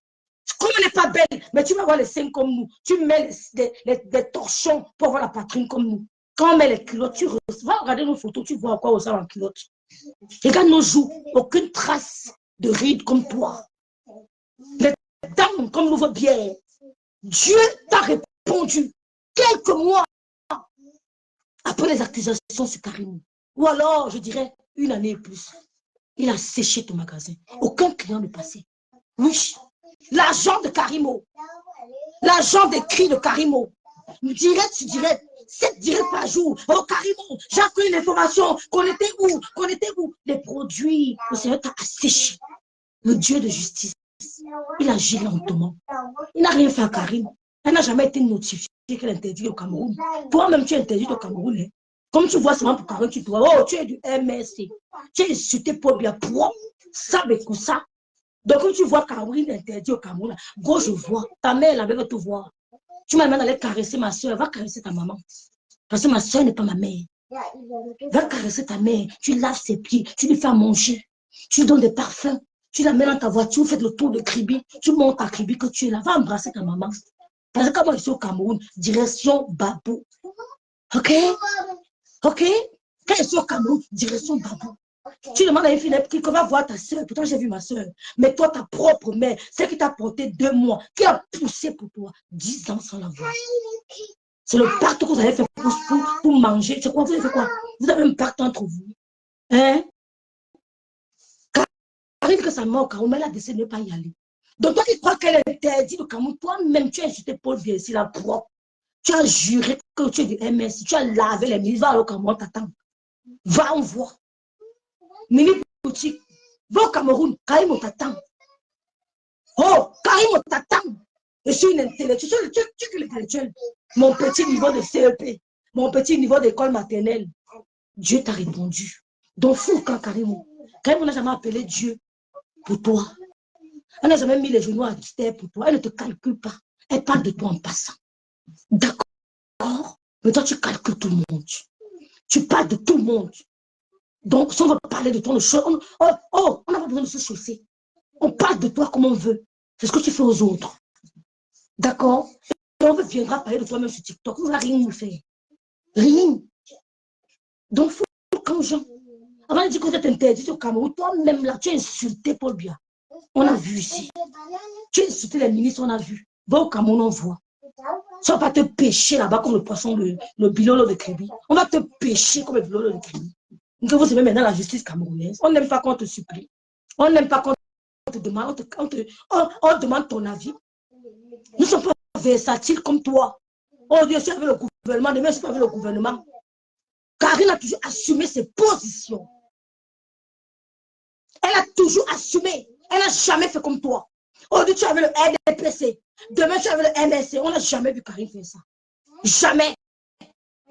Comme elle n'est pas belle, mais tu vas voir les seins comme nous. Tu mets des torchons pour avoir la poitrine comme nous. Quand on met les culottes, tu vas regarder nos photos, tu vois à quoi on ressemble en culotte. Regarde nos joues, aucune trace de rides comme toi. Les dents comme l'ouvre-bière. Dieu t'a répondu quelques mois après les accusations sur Karine. Ou alors, je dirais, 1 année et plus. Il a séché ton magasin. Aucun client ne passait. Oui. L'argent de Karimo. L'argent des cris de Karimo. Direct sur direct. 7 directs par jour. Oh, Karimo, j'ai appris une information. Qu'on était où? Qu'on était où? Les produits. Le Seigneur t'a asséché. Le Dieu de justice. Il a géré lentement. Il n'a rien fait à Karine. Elle n'a jamais été notifiée qu'elle est interdite au Cameroun. Toi-même, tu es interdite au Cameroun. Hein? Comme tu vois seulement pour Karine, tu dois. Oh, tu es du MSC. Tu es insulté pour bien pour ça, mais comme ça. Donc, comme tu vois Karine interdit au Cameroun, go, je vois. Ta mère, elle avait te voir. Tu m'as demandé d'aller caresser ma soeur. Va caresser ta maman. Parce que ma soeur n'est pas ma mère. Va caresser ta mère. Tu laves ses pieds. Tu lui fais à manger. Tu lui donnes des parfums. Tu la mets dans ta voiture. Fais le tour de Kribi. Tu montes à Kribi que tu es là. Va embrasser ta maman. Parce que quand moi je suis au Cameroun, direction Babou. Ok? Ok? Quand je suis au Cameroun, direction Babou. Tu demandes à une fille qui va voir ta soeur. Pourtant, j'ai vu ma soeur. Mais toi, ta propre mère, celle qui t'a porté 2 mois, qui a poussé pour toi 10 ans sans la voir. C'est le pacte que vous avez fait pour manger. C'est quoi? Vous avez fait quoi? Vous avez un pacte entre vous. Hein? Karine, que sa mère au Cameroun, elle a décidé de ne pas y aller. Donc, toi qui crois qu'elle est interdite au Cameroun, toi-même, tu as insulté Paul Bielsi, la propre. Tu as juré que tu es du MS. Tu as lavé les mises. Va au Cameroun, t'attends. Va, on voit. Mini boutique. Va au Cameroun. Karim, on t'attend. Oh, Karim, on t'attend. Je suis une intellectuelle. Tu es l'intellectuel. Mon petit niveau de CEP. Mon petit niveau d'école maternelle. Dieu t'a répondu. Donc, fou quand Karim. Karim n'a jamais appelé Dieu pour toi. Elle n'a jamais mis les genoux à terre pour toi. Elle ne te calcule pas. Elle parle de toi en passant. D'accord? Mais toi, tu calcules tout le monde. Tu parles de tout le monde. Donc, si on veut parler de toi, on n'a pas besoin de se chausser. On parle de toi comme on veut. C'est ce que tu fais aux autres. D'accord? Et on viendra parler de toi-même sur TikTok. On ne va rien nous faire. Rien. Donc, il faut quand gens. Avant de dire que vous êtes interdit au Cameroun, toi-même là, tu as insulté Paul Biya. On a vu ici. Tu as insulté les ministres, on a vu. Va au Cameroun, on voit. Tu ne vas pas te pêcher là-bas comme le poisson, le bilolo de Crébi. On va te pêcher comme le bilolo de Crébi. Donc, vous savez maintenant la justice camerounaise. On n'aime pas qu'on te supplie. On n'aime pas qu'on te demande, on demande ton avis. Nous ne sommes pas versatiles comme toi. Oh Dieu, je suis avec le gouvernement, demain je suis pas avec le gouvernement. Karine a toujours assumé ses positions. Elle a toujours assumé. Elle n'a jamais fait comme toi. Aujourd'hui, tu avais le RDPC. Demain, tu avais le MSC. On n'a jamais vu Karine faire ça. Jamais.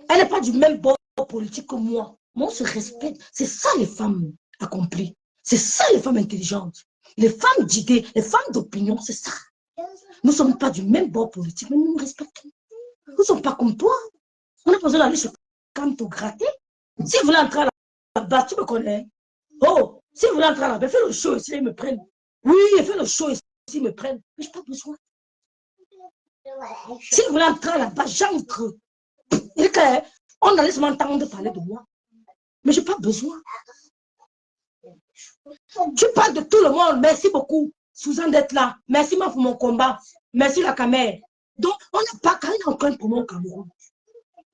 Elle n'est pas du même bord politique que moi. Moi, on se respecte. C'est ça les femmes accomplies. C'est ça les femmes intelligentes. Les femmes d'idées, les femmes d'opinion, c'est ça. Nous ne sommes pas du même bord politique, mais nous nous respectons. Nous ne sommes pas comme toi. On a besoin d'aller se gratter. Si vous voulez entrer là-bas, tu me connais. Oh, si vous voulez entrer là-bas, fais le show ici, ils me prennent. Oui, fais le show ici, ils me prennent. Mais je n'ai pas besoin. Si vous voulez entrer là-bas, j'entre. On allait se m'entendre parler de moi. Mais je n'ai pas besoin. Tu parles de tout le monde. Merci beaucoup, Suzanne, d'être là. Merci moi pour mon combat. Merci la caméra. Donc, on n'a pas quand même encore pour mon Cameroun.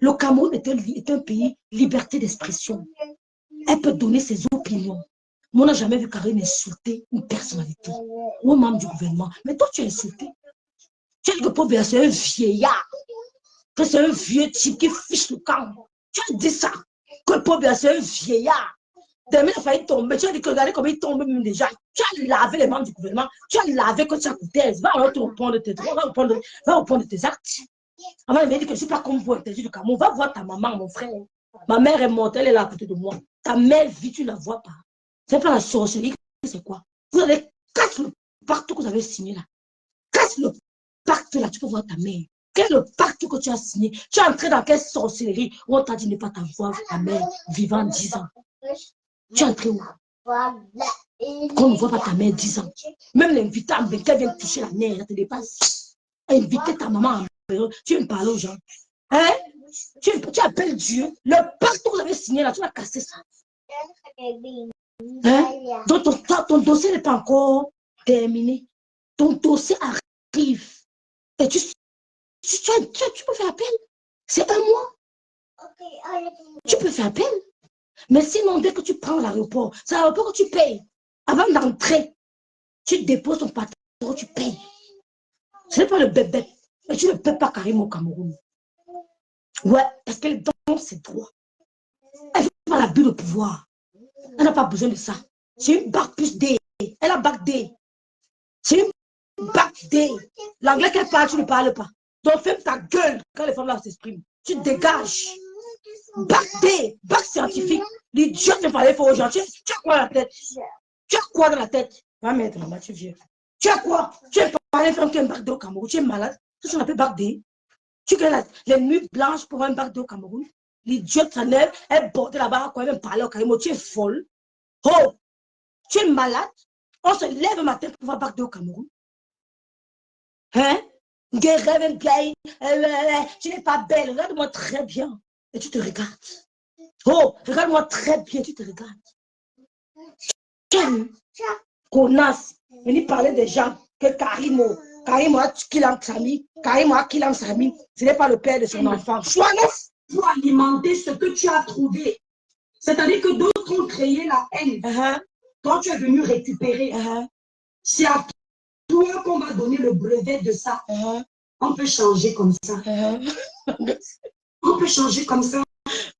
Le Cameroun est un pays liberté d'expression. Elle peut donner ses opinions. Moi, on n'a jamais vu Karine insulter une personnalité ou un membre du gouvernement. Mais toi, tu as insulté. Tu as dit que Paul Biya, c'est un vieillard. Que c'est un vieux type qui fiche le camp. Tu as dit ça. Que Paul Biya, c'est un vieillard. Demain, il a failli tomber. Tu as dit que regardez comment il tombe même déjà. Tu as lavé les membres du gouvernement. Tu as lavé que tu as coûté. Va te reprendre tes droits. Va reprendre tes actes. Avant, il m'a dit que je ne suis pas comme vous, interdit du Cameroun. Va voir ta maman, mon frère. Ma mère est morte, elle est là à côté de moi. Ta mère vit, tu ne la vois pas. C'est pas la sorcellerie, c'est quoi? Vous allez casser le pacte que vous avez signé là. Casse le pacte là, tu peux voir ta mère. Quel est le pacte que tu as signé? Tu es entré dans quelle sorcellerie où on t'a dit ne pas t'avoir ta mère vivant 10 ans? Tu es entré où? Qu'on ne voit pas ta mère 10 ans. Même l'invité à quelqu'un vient toucher la mère, elle te dépasse. Inviter ta maman à tu viens me parler aux gens. Hein? Tu appelles Dieu. Le pacte que vous avez signé là, tu vas casser ça. Hein? Donc ton dossier n'est pas encore terminé. Ton dossier arrive. Et tu peux faire appel. C'est un mois. Tu peux faire appel. Mais sinon, dès que tu prends l'aéroport, c'est l'aéroport que tu payes. Avant d'entrer, tu déposes ton passeport, tu payes. Ce n'est pas le bébé. Mais tu ne payes pas carrément au Cameroun. Ouais, parce qu'elle est dans ses droits. Elle ne fait pas l'abus de pouvoir. Elle n'a pas besoin de ça. C'est une bac plus D. Elle a bac D. C'est une bac D. L'anglais qu'elle parle, tu ne parles pas. Donc ferme ta gueule quand les femmes là s'expriment. Tu dégages. Bac D, bac scientifique. L'idiot ne parlait pas aux gens. Tu as quoi dans la tête? Tu as quoi dans la tête? Va mettre là-bas, tu viens. Tu as quoi? Tu es parlé faire un bac D au Cameroun. Tu es malade. C'est ce qu'on appelle bac D. Tu gagnes les nuits blanches pour un bac D au Cameroun. L'idiot s'en lève, elle bordait là-bas, quand même parler au Cameroun. Tu es folle. Oh, tu es malade. On se lève le matin pour voir bac D au Cameroun. Hein? Rêve bien. Tu n'es pas belle. Regarde-moi très bien. Et tu te regardes. Oh, regarde-moi très bien. Tu te regardes. Quelle connasse. Venir parler des gens que Karim a killé un Sami. Ce n'est pas le père de son enfant. Choisis pour alimenter ce que tu as trouvé. C'est-à-dire que d'autres ont créé la haine. Quand tu es venu récupérer, c'est à toi qu'on va donner le brevet de ça. On peut changer comme ça. On peut changer comme ça.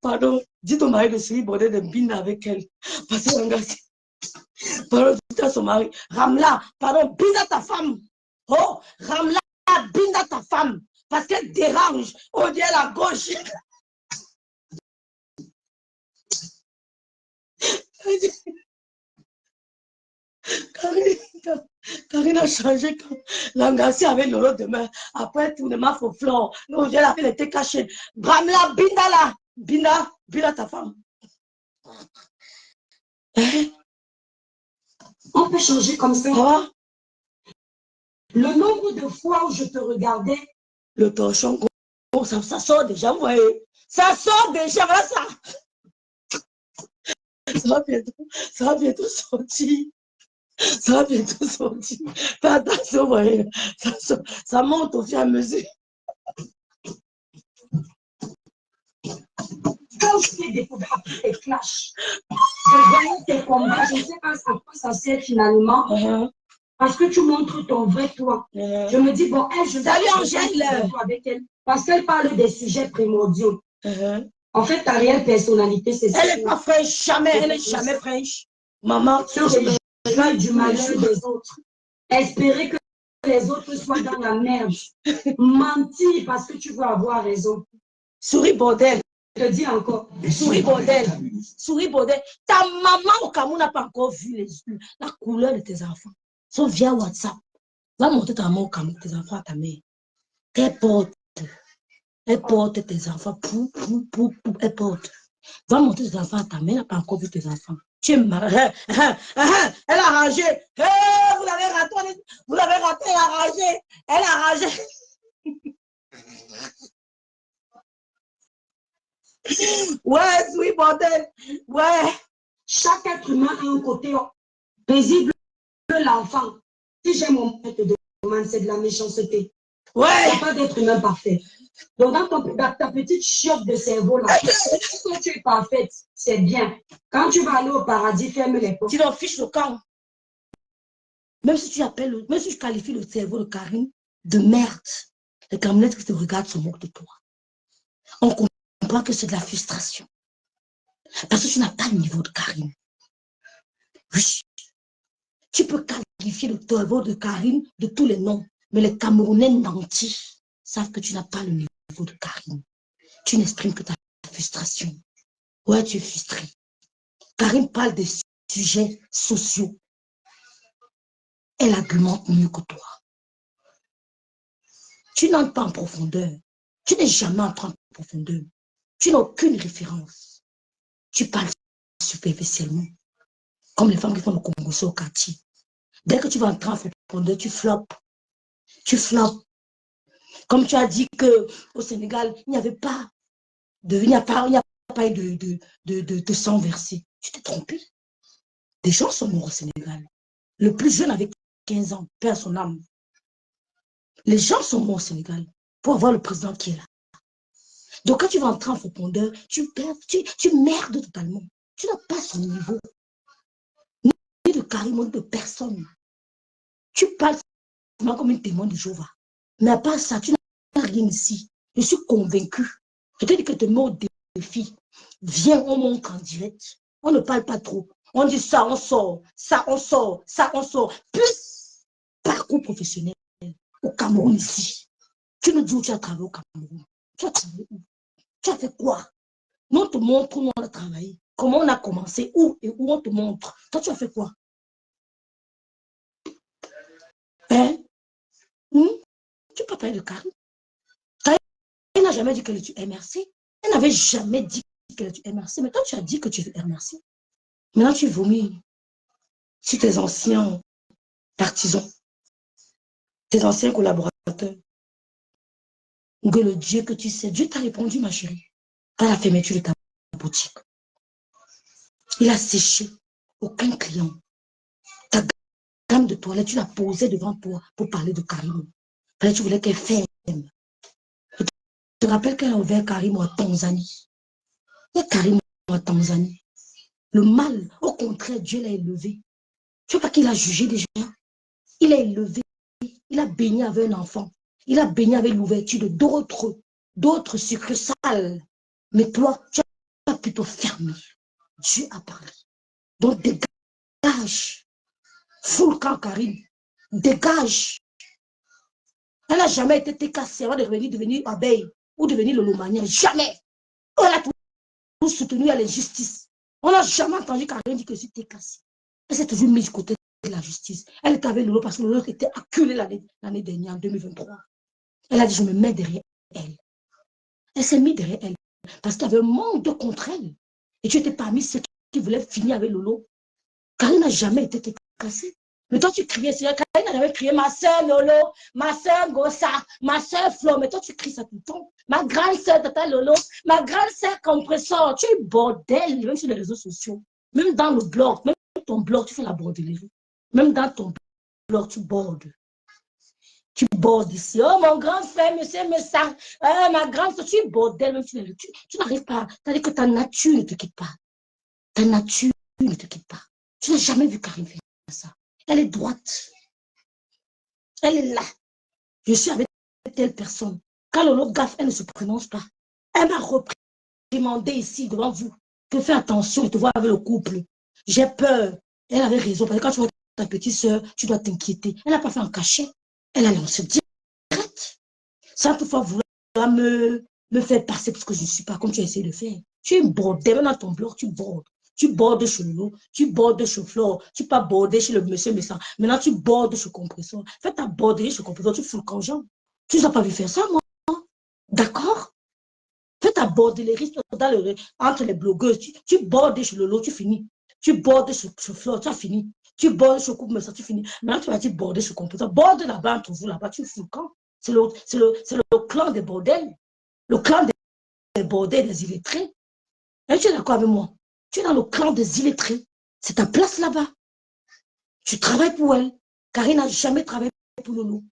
Pardon, dis ton mari de se border de bine avec elle. Parce que pardon, dis à son mari. Ramla, pardon, bine à ta femme. Oh, Ramla, bine à ta femme. Parce qu'elle dérange. On dit à la gauche. Karine a changé quand l'engassé avec le lot de main. Après tout le maf au flanc. Non, elle était cachée. Bramla, Binda là. Binda ta femme. Hein? On peut changer comme ça. Ah. Le nombre de fois où je te regardais, Le torchon, ça sort déjà, vous voyez. Ça sort déjà, voilà ça. Ça va bientôt sortir. Ça va bientôt sortir. Fais attention, vous voyez. Ça monte au fur et à mesure. quand je t'ai découvert après tes clashs, je voyais tes combats, je ne sais pas à quoi ça sert finalement, parce que tu montres ton vrai toi. Je me dis, bon, elle, je Salut Angèle. avec elle, parce qu'elle parle des sujets primordiaux. En fait, ta réelle personnalité, c'est ça. Elle n'est pas fraîche, jamais, elle n'est jamais fraîche. Maman, sur les joies du malheur des autres. Espérer que les autres soient dans la merde. Mentir parce que tu veux avoir raison. Souris bordel. Je te dis encore. Souris bordel. Souris bordel. Ta maman au Cameroun n'a pas encore vu la couleur de tes enfants. Sauf via WhatsApp. Va montrer ta maman au Cameroun, tes enfants à ta mère. Elle porte tes enfants. Elle porte. Va montrer tes enfants à ta mère, elle n'a pas encore vu tes enfants. Tu es malade. Elle a rangé. Vous l'avez raté. Vous l'avez raté, elle a rangé. Elle a rangé. Ouais, oui, bordel. Ouais. Chaque être humain a un côté paisible de l'enfant. Si j'ai mon père te demande, c'est de la méchanceté. Ouais. Il n'y a pas d'être humain parfait. Donc, dans ta petite chiotte de cerveau-là, quand tu es parfaite, c'est bien. Quand tu vas aller au paradis, ferme les portes. Tu leur fiches le camp. Même si tu appelles, même si tu qualifies le cerveau de Karine de merde, les Camerounais qui te regardent se moquent de toi. On comprend que c'est de la frustration. Parce que tu n'as pas le niveau de Karine. Oui. Tu peux qualifier le cerveau de Karine de tous les noms, mais les Camerounais nantis savent que tu n'as pas le niveau de Karine. Tu n'exprimes que ta frustration. Ouais, tu es frustré. Karine parle des sujets sociaux. Elle argumente mieux que toi. Tu n'entres pas en profondeur. Tu n'es jamais entré en profondeur. Tu n'as aucune référence. Tu parles superficiellement. Comme les femmes qui font le Congo au quartier. Dès que tu vas entrer en profondeur, tu floppes. Tu floppes. Comme tu as dit qu'au Sénégal, il n'y avait pas il n'y a pas eu de sang versé. Tu t'es trompé. Des gens sont morts au Sénégal. Le plus jeune avait 15 ans, perd son âme. Les gens sont morts au Sénégal pour avoir le président qui est là. Donc quand tu vas entrer en profondeur, tu merdes totalement. Tu n'as pas son niveau. Ni de carrément de personne. Tu parles comme une témoin de Jéhovah. Mais à part ça, tu n'as rien ici. Je suis convaincu. Je te dis que te mets au défi. Viens, on montre en direct. On ne parle pas trop. On dit ça, on sort. Ça, on sort. Ça, on sort. Plus parcours professionnel au Cameroun ici. Tu nous dis où tu as travaillé au Cameroun. Tu as travaillé où? Tu as fait quoi? Nous, on te montre où on a travaillé. Comment on a commencé, où et où on te montre. Toi, tu as fait quoi? Hein? Tu peux parler de Karine. Elle n'a jamais dit qu'elle est du MRC. Elle n'avait jamais dit qu'elle est du MRC. Mais toi, tu as dit que tu es du MRC. Maintenant, tu vomis sur tes anciens partisans, tes anciens collaborateurs. Que le Dieu que tu sais, Dieu t'a répondu, ma chérie, à la fermeture de ta boutique. Il a séché aucun client. Ta gamme de toilette, tu l'as posée devant toi pour parler de Karim. Tu voulais qu'elle ferme. Je te rappelle qu'elle a ouvert Karim en Tanzanie. Il y a Karim en Tanzanie. Le mal, au contraire, Dieu l'a élevé. Tu vois pas qu'il a jugé des gens. Il a élevé. Il a baigné avec un enfant. Il a baigné avec l'ouverture de d'autres succursales. Mais toi, tu as plutôt fermé. Dieu a parlé. Donc dégage. Fous le camp, Karim. Dégage. Elle n'a jamais été TKC avant de devenir abeille ou devenir le Lomania. Jamais. Elle a tout soutenu à l'injustice. On n'a jamais entendu Karim dire que c'est TKC. Elle s'est toujours mise du côté de la justice. Elle était avec Lolo parce que Lolo était acculé l'année dernière, en 2023. Elle a dit, je me mets derrière elle. Elle s'est mise derrière elle parce qu'il y avait un monde contre elle. Et tu étais parmi ceux qui voulaient finir avec Lolo. Karine n'a jamais été cassée. Mais toi, tu criais, Karine n'a jamais crié ma soeur Lolo, ma soeur Gossa, ma soeur Flo. Mais toi, tu cries ça tout le temps. Ma grande soeur Tata Lolo, ma grande soeur Compresseur. Tu es bordel, même sur les réseaux sociaux. Même dans le blog, même ton blog, tu fais la bordellerie. Même dans ton blog, tu bordes. Tu bordes ici. Oh, mon grand frère, monsieur Messa. Ma grande soeur, tu es bordel, même sur les réseaux. Tu n'arrives pas. C'est-à-dire que ta nature ne te quitte pas. Ta nature ne te quitte pas. Tu n'as jamais vu Karine faire ça. Elle est droite. Elle est là. Je suis avec telle personne. Quand Lolo gaffe, elle ne se prononce pas. Elle m'a reprimandé ici devant vous. Que fais attention et te voir avec le couple. J'ai peur. Elle avait raison. Parce que quand tu vois ta petite soeur, tu dois t'inquiéter. Elle n'a pas fait un cachet. Elle a lancé direct. Sans toutefois vouloir me faire passer parce que je ne suis pas comme tu as essayé de faire. Tu es bordé. Même dans ton blog, tu bordes. Tu bordes chez Lolo, tu bordes chez Flore, tu pas border chez le monsieur Messin. Maintenant, tu bordes chez Compresseur. Fais ta borderie chez Compresseur, tu fous le cangeant. Tu n'as pas vu faire ça, moi. D'accord? Fais ta bordellerie entre les blogueuses. Tu bordes chez Lolo, tu finis. Tu bordes chez Flore, tu as fini. Tu bordes chez Coupe Messin, tu finis. Maintenant, tu vas dire border chez Compresseur. Borde là-bas entre vous, là-bas, tu fous le camp. C'est le clan des bordels. Le clan des bordels, des illettrés. Et tu es d'accord avec moi? Tu es dans le clan des illettrés. C'est ta place là-bas. Tu travailles pour elle. Karine n'a jamais travaillé pour Lolo.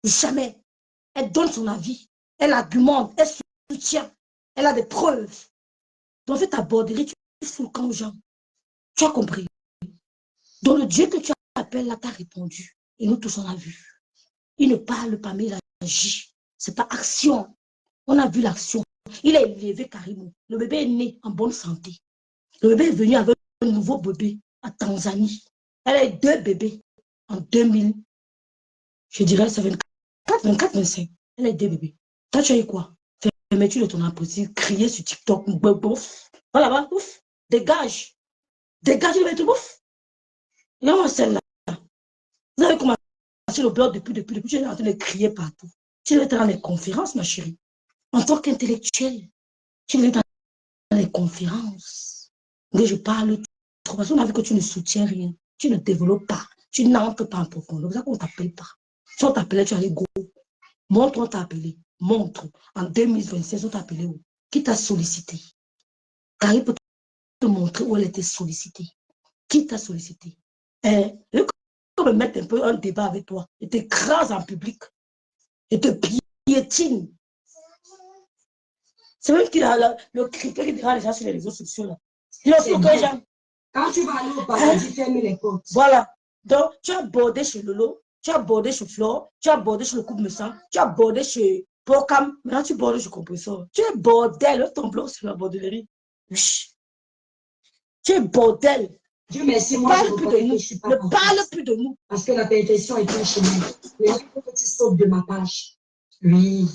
Jamais. Elle donne son avis. Elle argumente. Elle soutient. Elle a des preuves. Donc, fais ta borderie, tu fous le camp aux gens. Tu as compris. Donc, le Dieu que tu appelles là t'a répondu. Et nous tous, on a vu. Il ne parle pas, mais il agit. Ce n'est pas action. On a vu l'action. Il a élevé Karine. Le bébé est né en bonne santé. Le bébé est venu avec un nouveau bébé à Tanzanie. Elle a eu 2 bébés en 2000. Je dirais c'est 24, 25. Elle a eu 2 bébés. Toi, tu as eu quoi? Fermeture de ton impossible, crier sur TikTok, bouf. Voilà, bouf. Dégage. Dégage, il va être bouf. Là, on celle-là. Vous avez commencé le blog depuis, tu es en train de crier partout. Tu devais être dans les conférences, ma chérie. En tant qu'intellectuelle, tu devais être dans les conférences. Mais je parle trop parce qu'on a vu que tu ne soutiens rien. Tu ne développes pas. Tu n'entres pas en profondeur. C'est ça qu'on ne t'appelle pas. Si on t'appelait, tu allais go. Montre, on t'a appelé. Montre. En 2026, on t'a appelé où? Qui t'a sollicité? Carrie peut te montrer où elle était sollicitée. Qui t'a sollicité? Je peux me mettre un peu un débat avec toi. Je t'écrase en public. Je te piétine. C'est même qu'il a le critère qui dira les gens sur les réseaux sociaux. Là. Quand tu vas aller au paradis, ferme les portes. Voilà. Donc, tu as bordé chez Lolo, tu as bordé chez Flore, tu as bordé chez le couple Messin, tu as bordé chez Porcam. Maintenant, tu bordes chez Compresseur. Tu es bordel. Ton blog sur la bordellerie. Tu es bordel. Dieu merci, moi, je ne parle plus de nous. Parce que la perfection est un chemin. Mais il faut que tu sautes de ma page. Oui.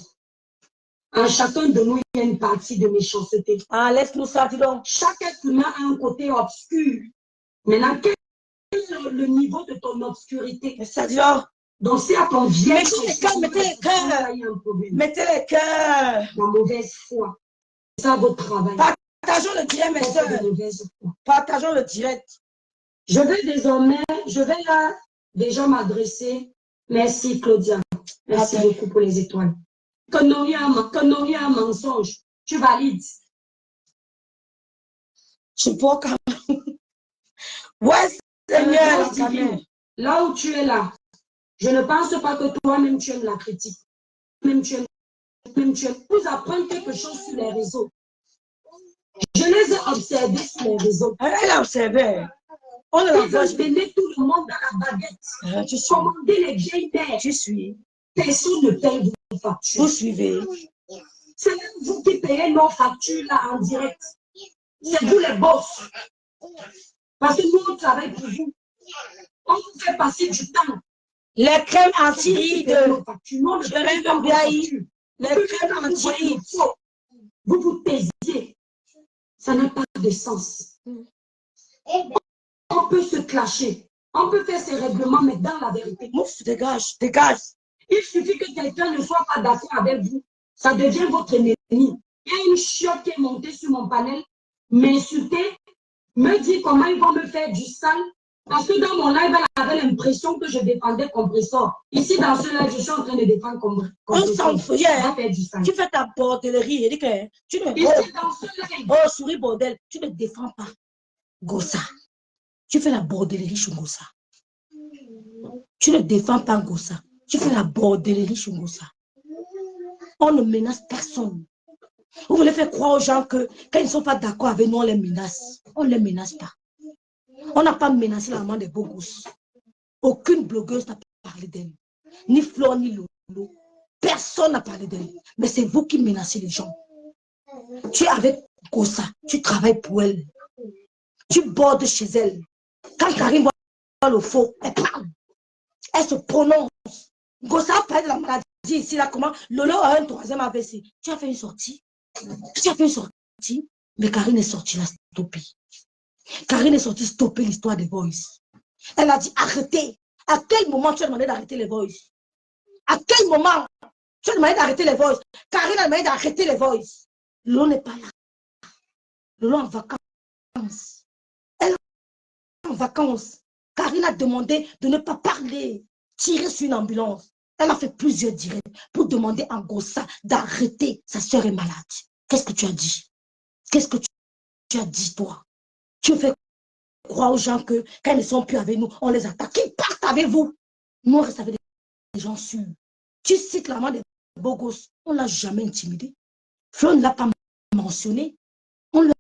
En chacun de nous, il y a une partie de méchanceté. Ah, laisse-nous ça, dis donc. Chaque être humain a un côté obscur. Maintenant, quel est le niveau de ton obscurité? C'est-à-dire, donc, c'est à ton vieil. Mettez les cœurs. Mettez les cœurs. La mauvaise foi. C'est ça votre travail. Partageons le direct, mes soeurs. Partageons le direct. Je vais là déjà m'adresser. Merci, Claudia. Merci beaucoup pour les étoiles. Que non, il y a un mensonge. Tu valides. Je peux quand même. Ouais, Seigneur. Là où tu es là, je ne pense pas que toi-même tu aimes la critique. Même tu aimes vous apprendre quelque chose sur les réseaux. Je les ai observés sur les réseaux. Elle a observé. On a donné tout le monde à la baguette. Tu suis. Commander les vieilles mères. Tu suis. Personne ne paye vos factures. Vous suivez. C'est même vous qui payez nos factures là en direct. C'est vous les boss. Parce que nous, on travaille pour vous. On vous fait passer du temps. Les crèmes anti-rides. Je rêve bien. Les crèmes anti-rides. Vous vous taisiez. Ça n'a pas de sens. On peut se clasher. On peut faire ces règlements, mais dans la vérité. Mouf, dégage, dégage. Il suffit que quelqu'un ne soit pas d'accord avec vous. Ça devient votre ennemi. Il y a une chiotte qui est montée sur mon panel, m'insulter, me dire comment ils vont me faire du sale Parce que dans mon live, elle avait l'impression que je défendais Compressor. Ici, dans ce live, je suis en train de défendre Compressor. On s'en fout, yeah. Tu fais ta bordellerie. Tu ne... Ici, dans ce live. Oh, souris bordel. Tu ne défends pas Gossa. Tu fais la bordellerie chez Gossa. Tu ne défends pas Gossa. Tu fais la bordellerie chez Gossa. On ne menace personne. Vous voulez faire croire aux gens que quand ils ne sont pas d'accord avec nous, on les menace. On ne les menace pas. On n'a pas menacé la maman des beaux gosses. Aucune blogueuse n'a parlé d'elle. Ni Flore, ni Lolo. Personne n'a parlé d'elle. Mais c'est vous qui menacez les gens. Tu es avec Gossa. Tu travailles pour elle. Tu bordes chez elle. Quand Karine voit le faux, elle parle. Elle se prononce. Gossa parle de la maladie ici, là, comment Lolo a un troisième AVC. Tu as fait une sortie. Tu as fait une sortie. Mais Karine est sortie là, stopper. Karine est sortie stopper l'histoire des Voice. Elle a dit arrêtez. À quel moment tu as demandé d'arrêter les Voice? À quel moment tu as demandé d'arrêter les Voice? Karine a demandé d'arrêter les Voice. Lolo n'est pas là. Lolo en vacances. Elle est en vacances. Karine a demandé de ne pas parler. Tirer sur une ambulance. Elle a fait plusieurs directs pour demander à Gossa d'arrêter. Sa soeur est malade. Qu'est-ce que tu as dit? Qu'est-ce que tu as dit, toi? Tu fais croire aux gens que quand ils ne sont plus avec nous, on les attaque. Qu'ils partent avec vous. Nous, on reste avec des gens sûrs. Tu cites la main des beaux gosses. On ne l'a jamais intimidé. Flo ne l'a pas mentionné. On lui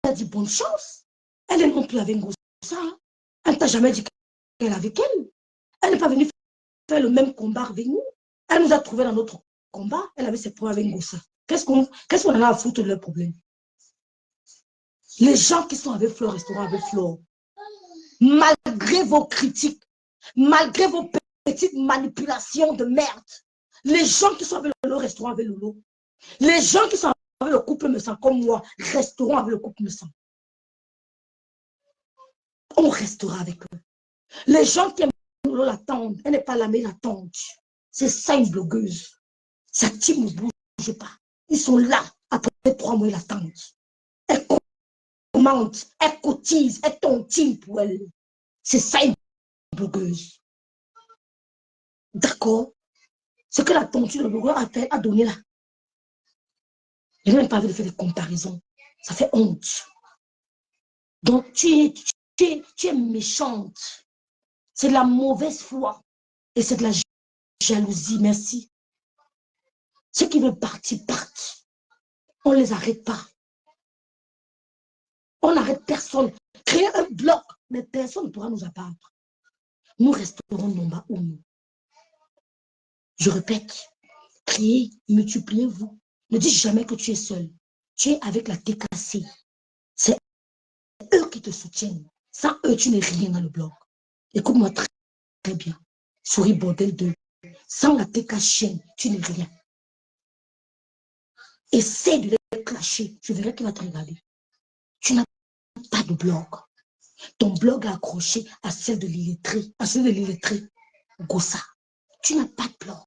a dit bonne chance. Elle est non plus avec Gossa. Elle ne t'a jamais dit qu'elle est avec elle. Elle n'est pas venue faire le même combat avec nous. Elle nous a trouvés dans notre combat. Elle avait ses problèmes avec Gossa. Qu'est-ce qu'on en a à foutre de leurs problèmes? Les gens qui sont avec Flore resteront avec Flore. Malgré vos critiques, malgré vos petites manipulations de merde, les gens qui sont avec Lolo resteront avec Lolo. Les gens qui sont avec le couple me sent comme moi resteront avec le couple me sent. On restera avec eux. Les gens qui aiment Lolo l'attendent. Elle n'est pas là, mais l'attendent. C'est ça une blogueuse. Sa team ne bouge pas. Ils sont là. Après 3 mois, ils l'attendent. Elle commente, elle cotise, elle tontine pour elle. C'est ça une blogueuse. D'accord? Ce que la tontine de blogueur a donné là. Je n'ai même pas envie de faire des comparaisons. Ça fait honte. Donc tu es méchante. C'est de la mauvaise foi. Et c'est de la jalousie. Merci. Ceux qui veulent partir, partent. On ne les arrête pas. On n'arrête personne. Créer un bloc, mais personne ne pourra nous abattre. Nous resterons nombreux ou nous. Je répète, priez, multipliez-vous. Ne dis jamais que tu es seul. Tu es avec la TKC. C'est eux qui te soutiennent. Sans eux, tu n'es rien dans le bloc. Écoute-moi très, très bien. Souris bordel 2. Sans la TK chaîne, tu n'es rien. Essaie de les clasher. Je verrai qui va te regarder. Tu n'as pas de blog. Ton blog est accroché à celle de l'illettré. À celle de l'illettré. Gossa. Tu n'as pas de blog.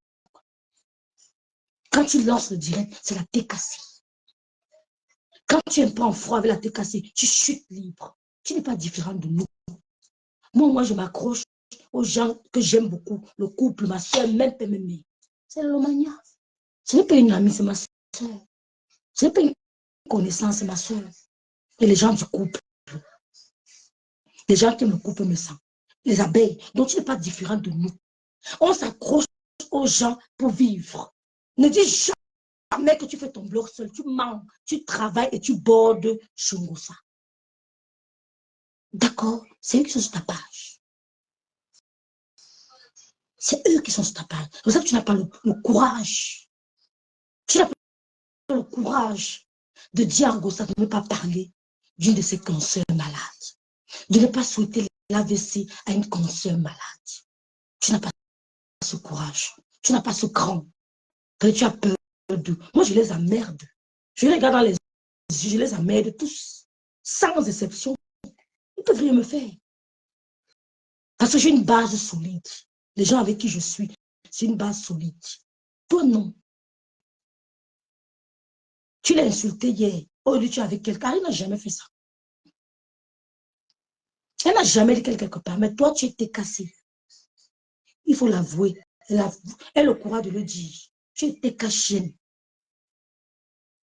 Quand tu lances le direct, c'est la TKC. Quand tu es un peu en froid avec la TKC, tu chutes libre. Tu n'es pas différent de nous. Moi, je m'accroche aux gens que j'aime beaucoup. Le couple, ma soeur, même mère. C'est l'Omania. Ce n'est pas une amie, c'est ma soeur. Ce n'est pas une connaissance, c'est ma soeur. Et les gens du couple. Les gens qui aiment le couple me sentent. Les abeilles. Donc, tu n'es pas différent de nous. On s'accroche aux gens pour vivre. Ne dis jamais que tu fais ton blog seul. Tu mens, tu travailles et tu bordes Shungosa. D'accord? C'est eux qui sont sur ta page. C'est eux qui sont sur ta page. C'est pour ça que tu n'as pas le courage. Tu n'as pas le courage de dire à Gossa de ne pas parler d'une de ses consoeurs malades. De ne pas souhaiter l'AVC à une consoeur malade. Tu n'as pas ce courage. Tu n'as pas ce cran. Que tu as peur d'eux. Moi, je les emmerde. Je les regarde dans les yeux, je les emmerde tous. Sans exception. Ils ne peuvent rien me faire. Parce que j'ai une base solide. Les gens avec qui je suis, c'est une base solide. Toi, non. Tu l'as insulté hier. Oh, tu es avec quelqu'un. Il n'a jamais fait ça. Elle n'a jamais dit qu'elle quelque part, mais toi, tu étais cassé. Il faut l'avouer. Elle a le courage de le dire. Tu étais caché.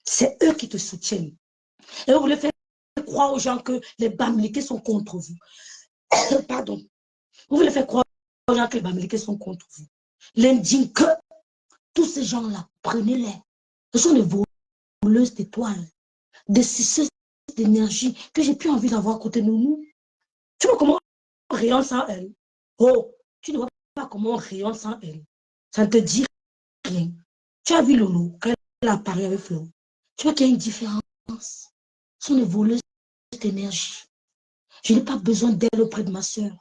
C'est eux qui te soutiennent. Et vous voulez faire croire aux gens que les Bamileke sont contre vous. Pardon. Vous voulez faire croire aux gens que les Bamileke sont contre vous. L'indigne que tous ces gens-là, prenez-les. Ce sont des voleuses d'étoiles, des suceuses d'énergie que j'ai plus envie d'avoir à côté de nous. Tu vois comment on rayonne sans elle? Oh, tu ne vois pas comment on rayonne sans elle. Ça ne te dit rien. Tu as vu Lolo, quand elle apparaît avec Flo. Tu vois qu'il y a une différence. Ce sont des voleuses d'énergie. Je n'ai pas besoin d'elle auprès de ma soeur.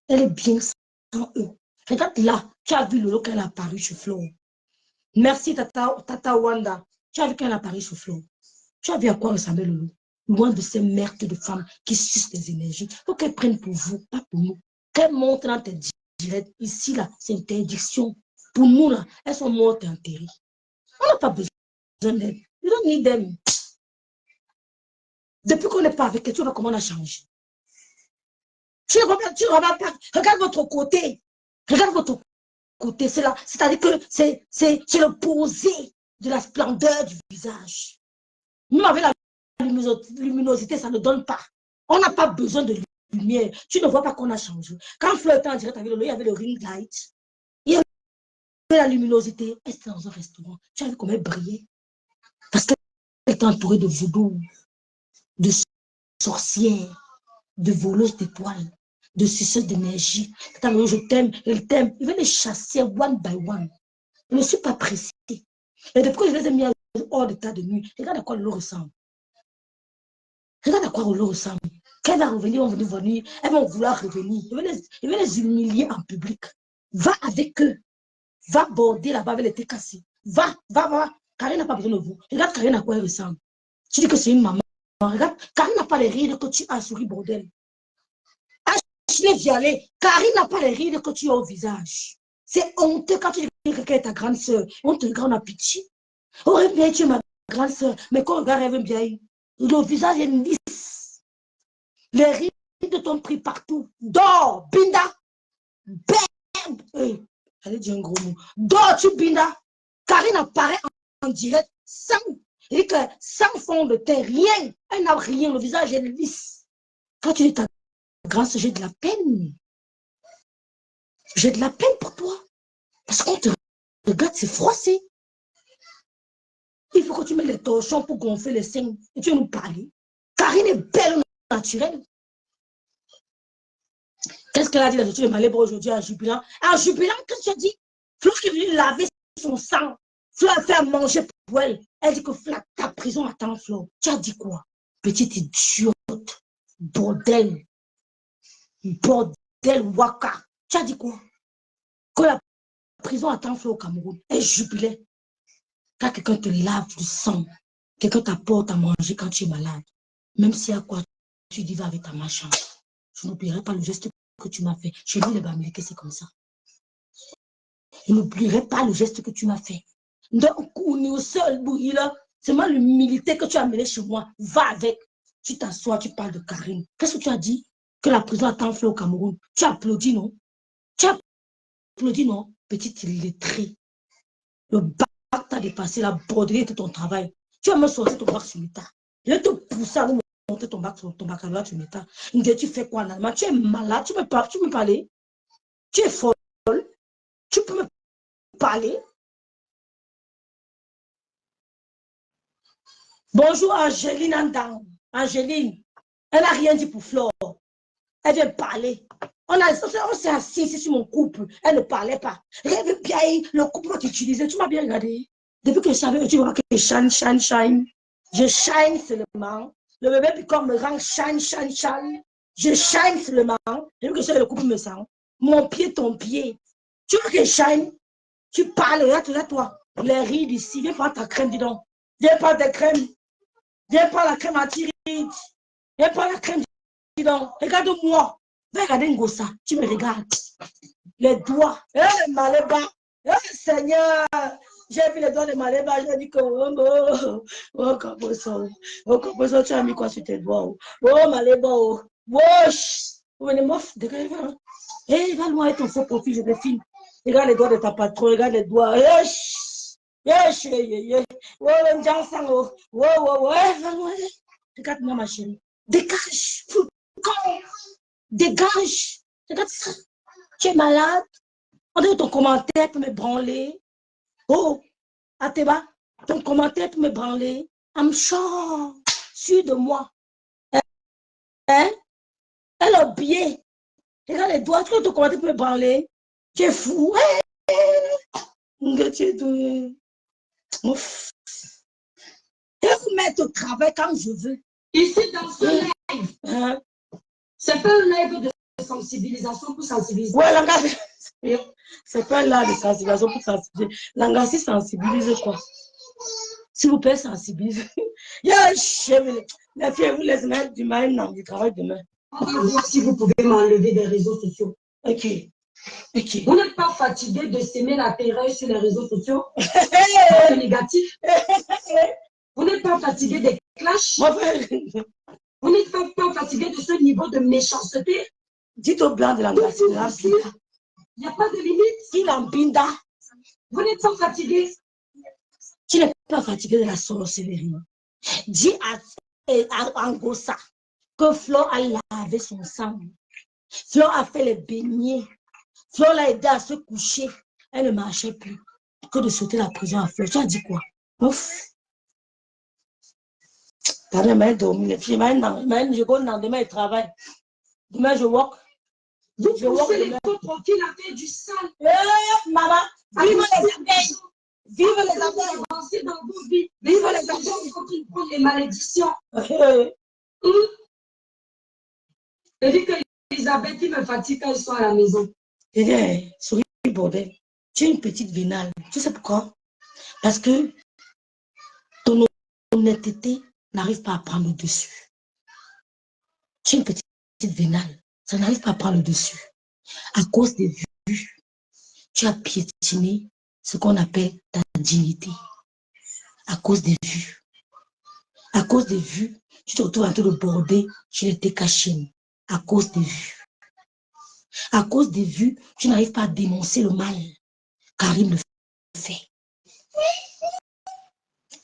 Elle est bien sans eux. Regarde là, tu as vu Lolo quand elle a apparu chez Flo. Merci Tata Wanda. Tu as vu quand elle a apparu chez Flo. Tu as vu à quoi ressemblait Lolo? Loin de ces merdes de femmes qui sucent les énergies. Il faut qu'elles prennent pour vous, pas pour nous. Qu'elles montrent dans tes directs. Ici, là, c'est interdiction. Pour nous, là, elles sont mortes et enterrées. On n'a pas besoin d'elles. You don't need them. Depuis qu'on n'est pas avec elles, tu vois comment on a changé. Tu ne regardes pas. Regarde votre côté. Regarde votre côté. C'est-à-dire que c'est le posé de la splendeur du visage. Nous, avec la luminosité, ça ne donne pas. On n'a pas besoin de lumière. Tu ne vois pas qu'on a changé. Quand Fleur était en direct avec Lolo, il y avait le ring light. Il y avait la luminosité. Elle était dans un restaurant. Tu as vu comment elle brillait. Parce qu'elle était entourée de voodoo, de sorcières, de voleuses d'étoiles, de suceuses d'énergie. Je t'aime, elle t'aime. Il veut les chasser one by one. Je ne suis pas pressée. Et depuis que je les ai mis hors d'état de nuit, regarde à quoi Lolo ressemble. Regarde à quoi Lolo ressemble. Quand elle va revenir, elles vont vouloir revenir. Je vais les humilier en public. Va avec eux. Va border là-bas avec les têtes cassées. Va. Karine n'a pas besoin de vous. Regarde Karine à quoi elle ressemble. Tu dis que c'est une maman. Regarde, Karine n'a pas les rides que tu as, souris bordel. Ashley Vialet, Karine n'a pas les rides que tu as au visage. C'est honteux quand tu dis que quelqu'un est ta grande soeur. On te regarde, on a pitié. Oh, bien, tu es ma grande soeur. Mais quand on regarde, elle veut bien. Le visage est lisse. Les rides t'ont pris partout. Dors, Binda. Allez dire un gros mot. Dors, tu Binda. Karine apparaît en direct sans fond de terre, rien. Elle n'a rien, le visage est lisse. Quand tu dis ta grâce, j'ai de la peine. J'ai de la peine pour toi. Parce qu'on te regarde, c'est froissé. Il faut que tu mettes les torchons pour gonfler les seins. Et tu veux nous parler. Karine est belle naturelle. Qu'est-ce qu'elle a dit là-dessus de Malébro aujourd'hui en jubilant? En jubilant, qu'est-ce que tu as dit? Fleur qui est venue laver son sang. Fleur a fait à manger pour elle. Elle dit que ta prison attend Fleur. Tu as dit quoi? Petite idiote. Bordel. Bordel waka. Tu as dit quoi? Que la prison attend Fleur au Cameroun. Elle jubilait. Quand quelqu'un te lave du sang, quelqu'un t'apporte à manger quand tu es malade, même si à quoi tu dis va avec ta malchance, je n'oublierai pas le geste que tu m'as fait. Chez nous, les Bamileke, c'est comme ça. Je n'oublierai pas le geste que tu m'as fait. Donc, on est au seul bruit là. C'est moi l'humilité que tu as amené chez moi. Va avec. Tu t'assois, tu parles de Karine. Qu'est-ce que tu as dit? Que la prison attend Fleur au Cameroun. Tu applaudis, non? Tu applaudis, non? Petite illettrée. Le bac t'a dépassé, la broderie de ton travail. Tu vas me sortir ton bac sur l'État. Je vais te pousser à monter ton bac sur ton baccalauréat sur l'État. Tu fais quoi en Allemagne? Tu es malade, tu peux me parler? Tu es folle? Tu peux me parler? Bonjour Angéline Andang. Angéline, elle n'a rien dit pour Flore. Elle vient parler. On s'est assis ici sur mon couple. Elle ne parlait pas. Rêve bien, le couple va t'utiliser. Tu m'as bien regardé. Depuis que je savais, tu vois que je shine. Je shine seulement. Le bébé Picor me rend shine. Je shine seulement. Depuis que je savais, le couple me sent. Mon pied, ton pied. Tu vois que je shine. Tu parles, regarde toi. Les rides ici. Viens prendre ta crème, dis donc. Viens prendre ta crème. Viens prendre la crème anti-rides. Viens prendre la crème, dis donc. Regarde-moi. Va regarder Ngossa. Tu me regardes. Les doigts. Maléba. Seigneur. J'ai vu les doigts de Maléba. J'ai dit que Kaposo, tu as mis quoi sur tes doigts? Oh, Maléba. Wesh. Vous venez, mof, dégagez. Hé, va loin avec ton faux profil, je te filme. Regarde les doigts de ta patronne, regarde les doigts. Yesh, yesh, yesh. Ouais, va loin. Regarde-moi, ma chérie. Dégage, fou, con. Dégage. Regarde ça. Tu es malade. On dirait ton commentaire peut me branler. Oh, Ateba, ton commentaire peut me branler. I'm sure. Sûr de moi. Hein? Elle a oublié. Regarde les doigts, tu vois ton commentaire peut me branler. Tu es fou. Tu es doué. Ouf. Je vais vous mettre au travail comme je veux. Ici, dans ce live, Hein? c'est pas un live de sensibilisation pour sensibiliser. Ouais, langage. C'est pas là de sensibilisation pour sensibiliser. Langage, c'est sensibiliser quoi? S'il vous plaît, sensibiliser. Les filles, vous laissez mettre du mal dans du travail demain. On va voir si vous pouvez m'enlever des réseaux sociaux. Ok. Ok. Vous n'êtes pas fatigué de s'aimer la terreur sur les réseaux sociaux? C'est négatif. Vous n'êtes pas fatigué des clashs? Vous n'êtes pas fatigué de ce niveau de méchanceté? Dites au blanc de la glace, il n'y a pas de limite. Il embinda. Vous n'êtes pas fatigué? Tu n'es pas fatigué de la sorcellerie. Dis à Angossa que Flore a lavé son sang. Flore a fait les beignets. Flore l'a aidé à se coucher. Elle ne marchait plus. Que de sauter la prison à Flore. Tu as dit quoi? Ouf. Demain, je go demain, je travaille. Demain, je walk. Vous poussez les taux tranquilles à faire du sale. Maman, vive les abeilles. Vive les abeilles. Avancez dans vos vies. Vive les abeilles quand ils prennent les malédictions. Je dis que Elisabeth, il me fatigue quand ils sont à la maison. Souris, bordel. Tu es une petite vénale. Tu sais pourquoi? Parce que ton honnêteté n'arrive pas à prendre le dessus. Tu es une petite vénale. Ça n'arrive pas à prendre le dessus. À cause des vues, tu as piétiné ce qu'on appelle ta dignité. À cause des vues. À cause des vues, tu te retrouves en train de border chez les Tekachines. À cause des vues. À cause des vues, tu n'arrives pas à dénoncer le mal. Karim le fait.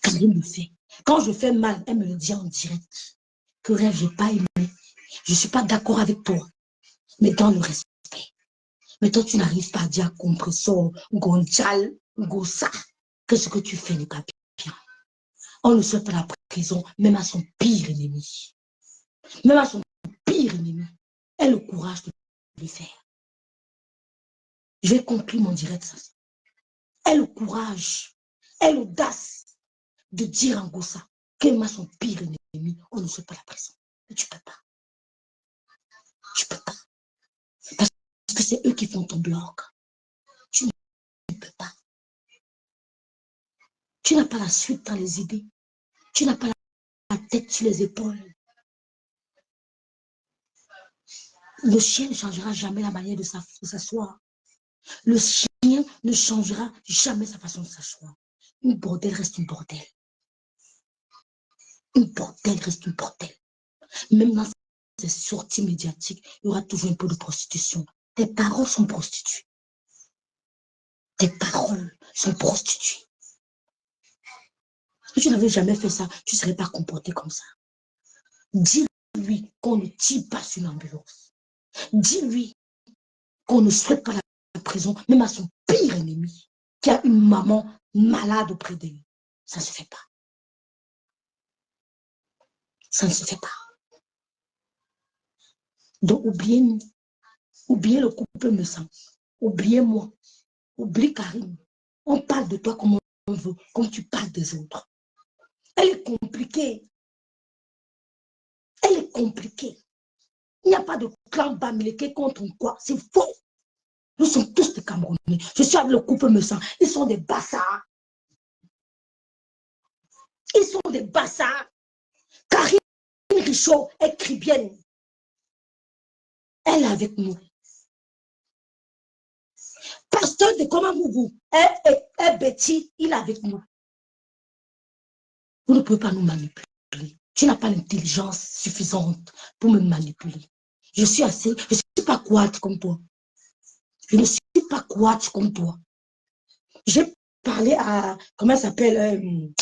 Karim le fait. Quand je fais mal, elle me le dit en direct. Que rêve, je n'ai pas aimé. Je ne suis pas d'accord avec toi. Mais dans le respect. Mais toi, tu n'arrives pas à dire à compressor, gonchal, gossa, que ce que tu fais n'est pas bien. On ne souhaite pas la prison, même à son pire ennemi. Même à son pire ennemi. Elle a le courage de le faire. Je vais conclure mon direct. Ça. Elle a le courage, elle a l'audace de dire en gossa qu'elle a son pire ennemi. On ne souhaite pas la prison. Mais tu ne peux pas. Tu ne peux pas. Parce que c'est eux qui font ton bloc. Tu ne peux pas. Tu n'as pas la suite dans les idées. Tu n'as pas la tête sur les épaules. Le chien ne changera jamais la manière de s'asseoir. Le chien ne changera jamais sa façon de s'asseoir. Une bordelle reste une bordelle. Une bordelle reste une bordelle. Même dans ces sorties médiatiques, il y aura toujours un peu de prostitution. Tes paroles sont prostituées. Tes paroles sont prostituées. Si tu n'avais jamais fait ça, tu ne serais pas comporté comme ça. Dis-lui qu'on ne tire pas sur une ambulance. Dis-lui qu'on ne souhaite pas la prison, même à son pire ennemi, qui a une maman malade auprès d'elle. Ça ne se fait pas. Ça ne se fait pas. Donc, oubliez-nous. Oubliez le couple me sent. Oubliez-moi. Oublie Karim. On parle de toi comme on veut, comme tu parles des autres. Elle est compliquée. Elle est compliquée. Il n'y a pas de clan bamileke contre quoi. C'est faux. Nous sommes tous des Camerounais. Je suis avec le couple me sent. Ils sont des bassards. Ils sont des bassards. Karine Richaud est cribienne. Elle est avec nous. Pasteur de Komamougou est Betty, il est avec nous. Vous ne pouvez pas nous manipuler. Tu n'as pas l'intelligence suffisante pour me manipuler. Je suis assez, je ne suis pas croate comme toi. Je ne suis pas croate comme toi. J'ai parlé à, comment elle s'appelle,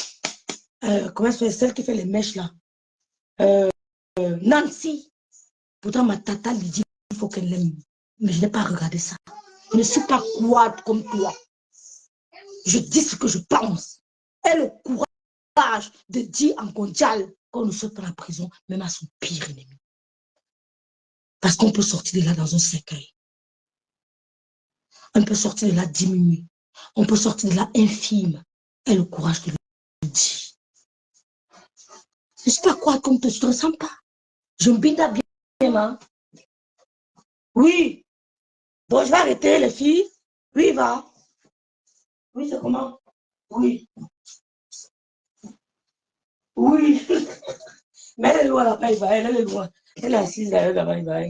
comment elle s'appelle, celle qui fait les mèches là. Nancy. Pourtant, ma tata lui dit qu'il faut qu'elle l'aime. Mais je n'ai pas regardé ça. Je ne suis pas croate comme toi. Je dis ce que je pense. Et le courage de dire en Gondjal qu'on ne saute pas la prison, même à son pire ennemi. Parce qu'on peut sortir de là dans un cercueil. On peut sortir de là diminué. On peut sortir de là infime. Et le courage de le dire. Je ne suis pas croate comme toi, tu ne te ressembles pas. Je me binde bien, hein. Oui. Bon, je vais arrêter les filles. Oui, va. Oui, c'est comment? Oui. Oui. Mais elle est loin là-bas, il va. Elle est loin. Elle est assise là-bas, il va.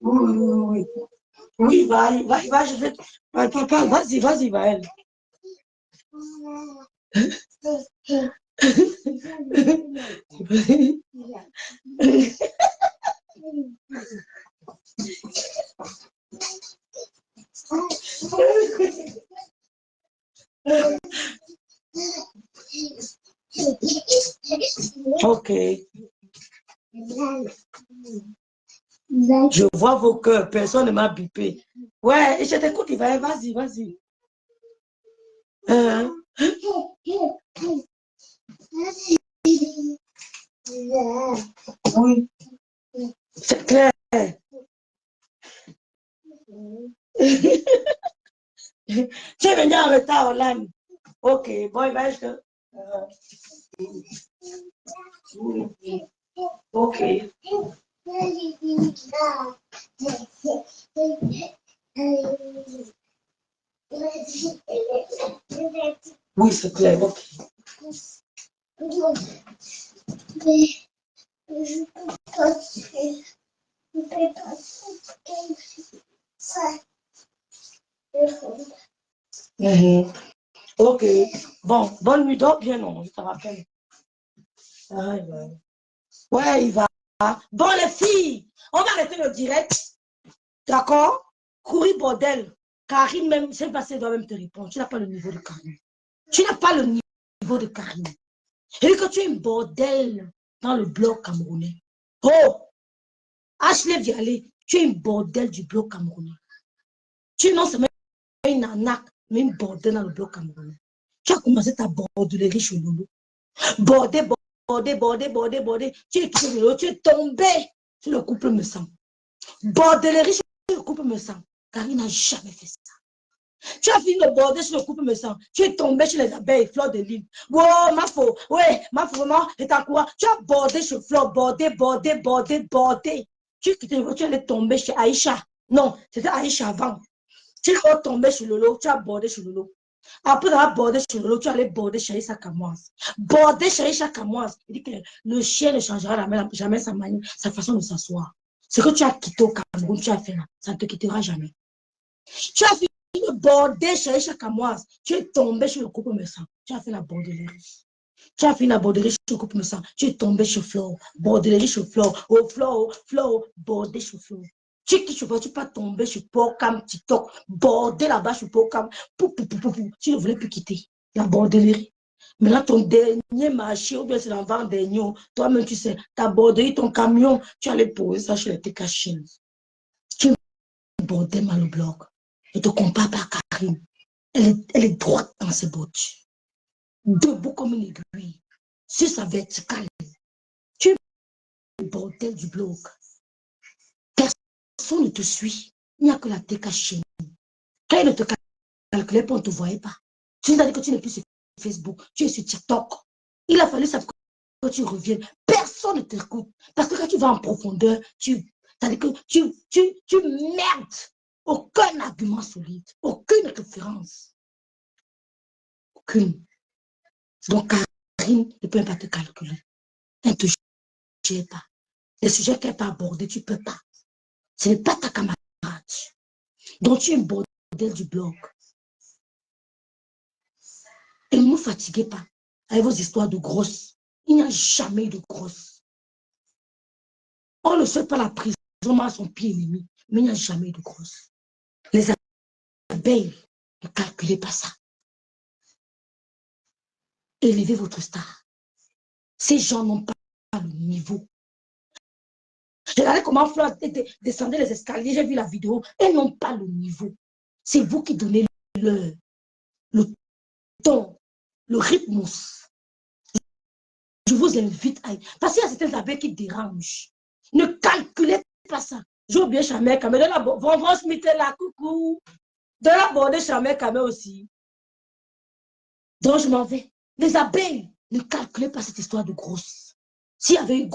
Oui. Oui, va, je vais. Papa, vas-y, va, elle. Ok. Je vois vos cœurs, personne ne m'a bipé. Ouais, et je t'écoute, il va, vas-y, vas-y. Oui, c'est clair. Tu es venu en retard, Olan. Ok, bon, ben, je... Ok. Oui, c'est clair, ok. Ok. Bon, bonne nuit, dors bien, non, je te rappelle. Ah, ouais, il va. Bon, les filles, on va arrêter le direct. D'accord? Courir, bordel. Karine, même, c'est passé, doit même te répondre. Tu n'as pas le niveau de Karine. Tu n'as pas le niveau de Karine. Et que tu es un bordel dans le bloc camerounais. Oh! Ashley Vialé, tu es un bordel du bloc camerounais. Tu non, c'est même une arnaque, mais un bordel dans le bloc camerounais. Tu as commencé ta bordelerie chez Lolo. Bordel. Tu es qui Lolo? Tu es tombé sur le couple me semble. Bordelerie sur le couple me semble. Karine n'a jamais fait ça. Tu as fini de border sur le couple me semble. Tu es tombé sur les abeilles, fleurs de l'île. Wow, ma faux. Ouais, ma faux, maman, et t'as quoi? Tu as bordé sur fleurs, bordé. Tu allais tomber chez Aïcha. Non, c'était Aïcha avant. Tu es tombé sur le lot, tu as bordé sur le lot. Après avoir bordé sur le lot, tu allais border chez Aïcha Kamoise. Border chez Aïcha Kamoise. Il dit que le chien ne changera jamais sa façon de s'asseoir. Ce que tu as quitté au Cameroun, tu as fait là, ça ne te quittera jamais. Tu as fini de border chez Aïcha Kamoise. Tu es tombé sur le couple me sang. Tu as fait la bordellerie. Tu as fini la bordellerie sur le couple me sang. Tu es tombé sur Flore. Bordellerie sur Flore. Oh, Flore, bordé sur Flore. Tu ne pas tomber sur Porcam, TikTok. Border là-bas sur Porcam. Tu ne voulais plus quitter la bordellerie. Maintenant, ton dernier marché, ou bien c'est l'avant-dernier, toi-même, tu sais, ta borderie, ton camion, tu allais poser ça sur les TK. Tu bordais mal au bloc. Ne te compare pas à Karine. Elle est droite dans ses bottes. Debout comme une aiguille. Sur sa verticale. Tu es le bordel du bloc. Personne ne te suit. Il n'y a que la TK chez nous. Quand il ne te calculait pas, on ne te voyait pas. Tu nous as dit que tu n'es plus sur Facebook. Tu es sur TikTok. Il a fallu savoir que tu reviennes. Personne ne t'écoute. Parce que quand tu vas en profondeur, tu merdes. Aucun argument solide. Aucune référence. Aucune. Donc, Karine ne peut pas te calculer. Elle te gères pas. Les sujets qu'elle n'a pas abordés, tu ne peux pas. Ce n'est pas ta camarade. Donc tu es une bordel du blog. Et ne nous fatiguez pas avec vos histoires de grosses. Il n'y a jamais de grosses. On ne souhaite pas la prison à son pied ennemi, mais il n'y a jamais de grosses. Les abeilles, ne calculez pas ça. Élevez votre star. Ces gens n'ont pas le niveau. Regardez comment Fleur descendait les escaliers, j'ai vu la vidéo. Elles n'ont pas le niveau. C'est vous qui donnez le ton, le rythme. Je vous invite à... Parce qu'il y a certaines abeilles qui dérangent. Ne calculez pas ça. J'ai oublié Chamel Kamé. De la Von Smith est là, coucou. De la bordée Chamel Kamé aussi. Donc je m'en vais. Les abeilles, ne calculez pas cette histoire de grosse. S'il y avait une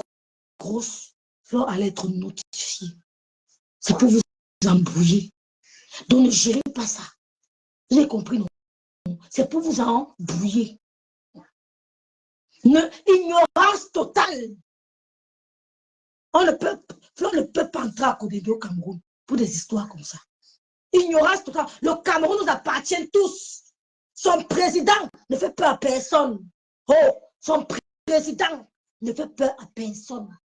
grosse, Fleur allait être notifiée. C'est pour vous embrouiller. Donc ne gérez pas ça. Vous avez compris, non? C'est pour vous embrouiller. Ignorance totale. Fleur ne peut pas entrer à Kodégué au Cameroun pour des histoires comme ça. Ignorance totale. Le Cameroun nous appartient tous. Son président ne fait peur à personne. Oh, son président ne fait peur à personne.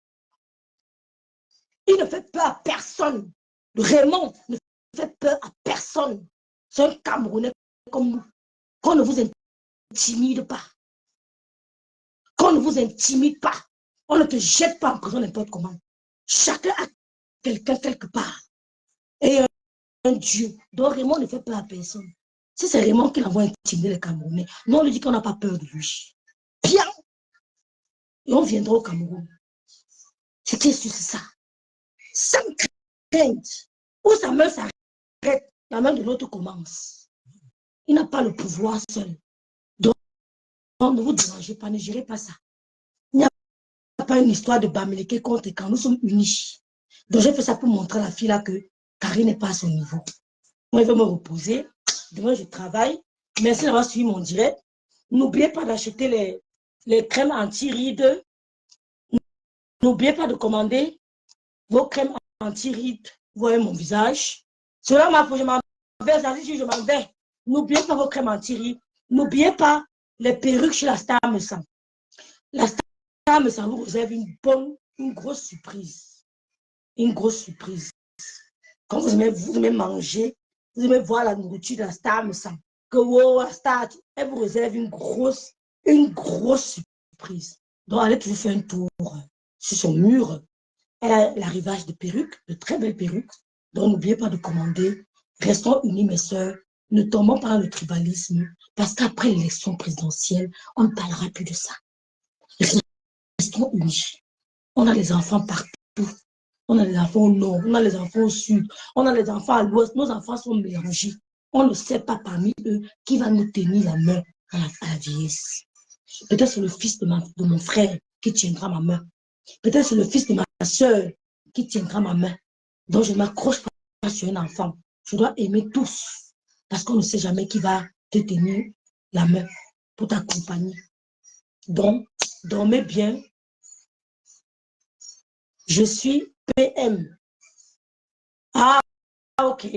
Il ne fait peur à personne. Raymond ne fait peur à personne. C'est un Camerounais comme nous. Qu'on ne vous intimide pas. Qu'on ne vous intimide pas. On ne te jette pas en prison n'importe comment. Chacun a quelqu'un quelque part. Et un Dieu. Donc Raymond ne fait peur à personne. Si c'est Raymond qui l'envoie intimider les Camerounais, nous on lui dit qu'on n'a pas peur de lui. Bien. Et on viendra au Cameroun. Ce qui est sûr, c'est ça. Sans crainte. Où sa main s'arrête, la main de l'autre commence. Il n'a pas le pouvoir seul. Donc, ne vous dérangez pas, ne gérez pas ça. Il n'y a pas une histoire de Bamileke contre quand nous sommes unis. Donc, j'ai fait ça pour montrer à la fille là que Karine n'est pas à son niveau. Moi, je vais me reposer. Demain, je travaille. Merci d'avoir suivi mon direct. N'oubliez pas d'acheter les crèmes anti-rides. N'oubliez pas de commander vos crèmes anti-rides. Vous voyez mon visage. Cela m'a fait, je m'en vais. N'oubliez pas vos crèmes anti-rides. N'oubliez pas les perruques chez la Star Me Sang. La Star Me Sang vous réserve une grosse surprise. Une grosse surprise. Quand vous aimez manger, vous aimez voir la nourriture de la Star Me Sang. Que wow, la Star, elle vous réserve une grosse surprise. Donc, allez toujours faire un tour sur son mur. Elle a l'arrivage de perruques, de très belles perruques. Donc, n'oubliez pas de commander. Restons unis, mes soeurs. Ne tombons pas dans le tribalisme. Parce qu'après l'élection présidentielle, on ne parlera plus de ça. Restons unis. On a les enfants partout. On a les enfants au nord, on a les enfants au sud, on a les enfants à l'ouest. Nos enfants sont mélangés. On ne sait pas parmi eux qui va nous tenir la main à la vieillesse. Peut-être c'est le fils de mon frère qui tiendra ma main. Peut-être c'est le fils de ma soeur qui tiendra ma main. Donc je ne m'accroche pas sur un enfant. Je dois aimer tous. Parce qu'on ne sait jamais qui va te tenir la main pour t'accompagner. Donc, dormez bien. Je suis PM. Ah, ok.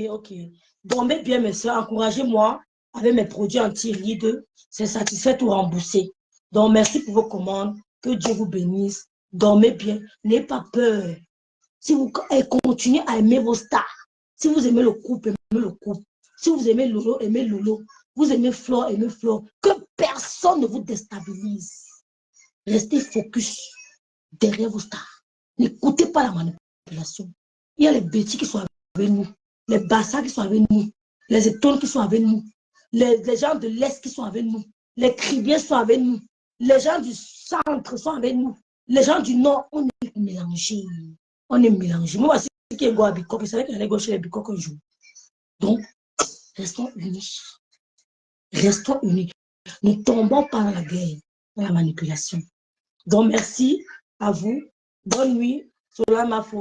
Dormez bien, mes soeurs. Encouragez-moi avec mes produits anti-rides. C'est satisfait ou remboursé. Donc, merci pour vos commandes. Que Dieu vous bénisse. Dormez bien. N'ayez pas peur. Si vous continuez à aimer vos stars, si vous aimez le couple, aimez le couple. Si vous aimez Lolo, aimez Lolo. Vous aimez Flore, aimez Flore. Que personne ne vous déstabilise. Restez focus derrière vos stars. N'écoutez pas la manipulation. Il y a les bêtis qui sont avec nous, les bassas qui sont avec nous, les étoiles qui sont avec nous, les gens de l'Est qui sont avec nous, les cribiers sont avec nous, les gens du centre sont avec nous, les gens du Nord, on est mélangés. On est mélangés. Moi, voici qui est à Bicop, vous savez qu'il y a gauche et Bicop un jour. Donc, restons unis. Restons unis. Ne tombons pas dans la guerre, dans la manipulation. Donc, merci à vous. Bonne nuit. Cela m'a fait.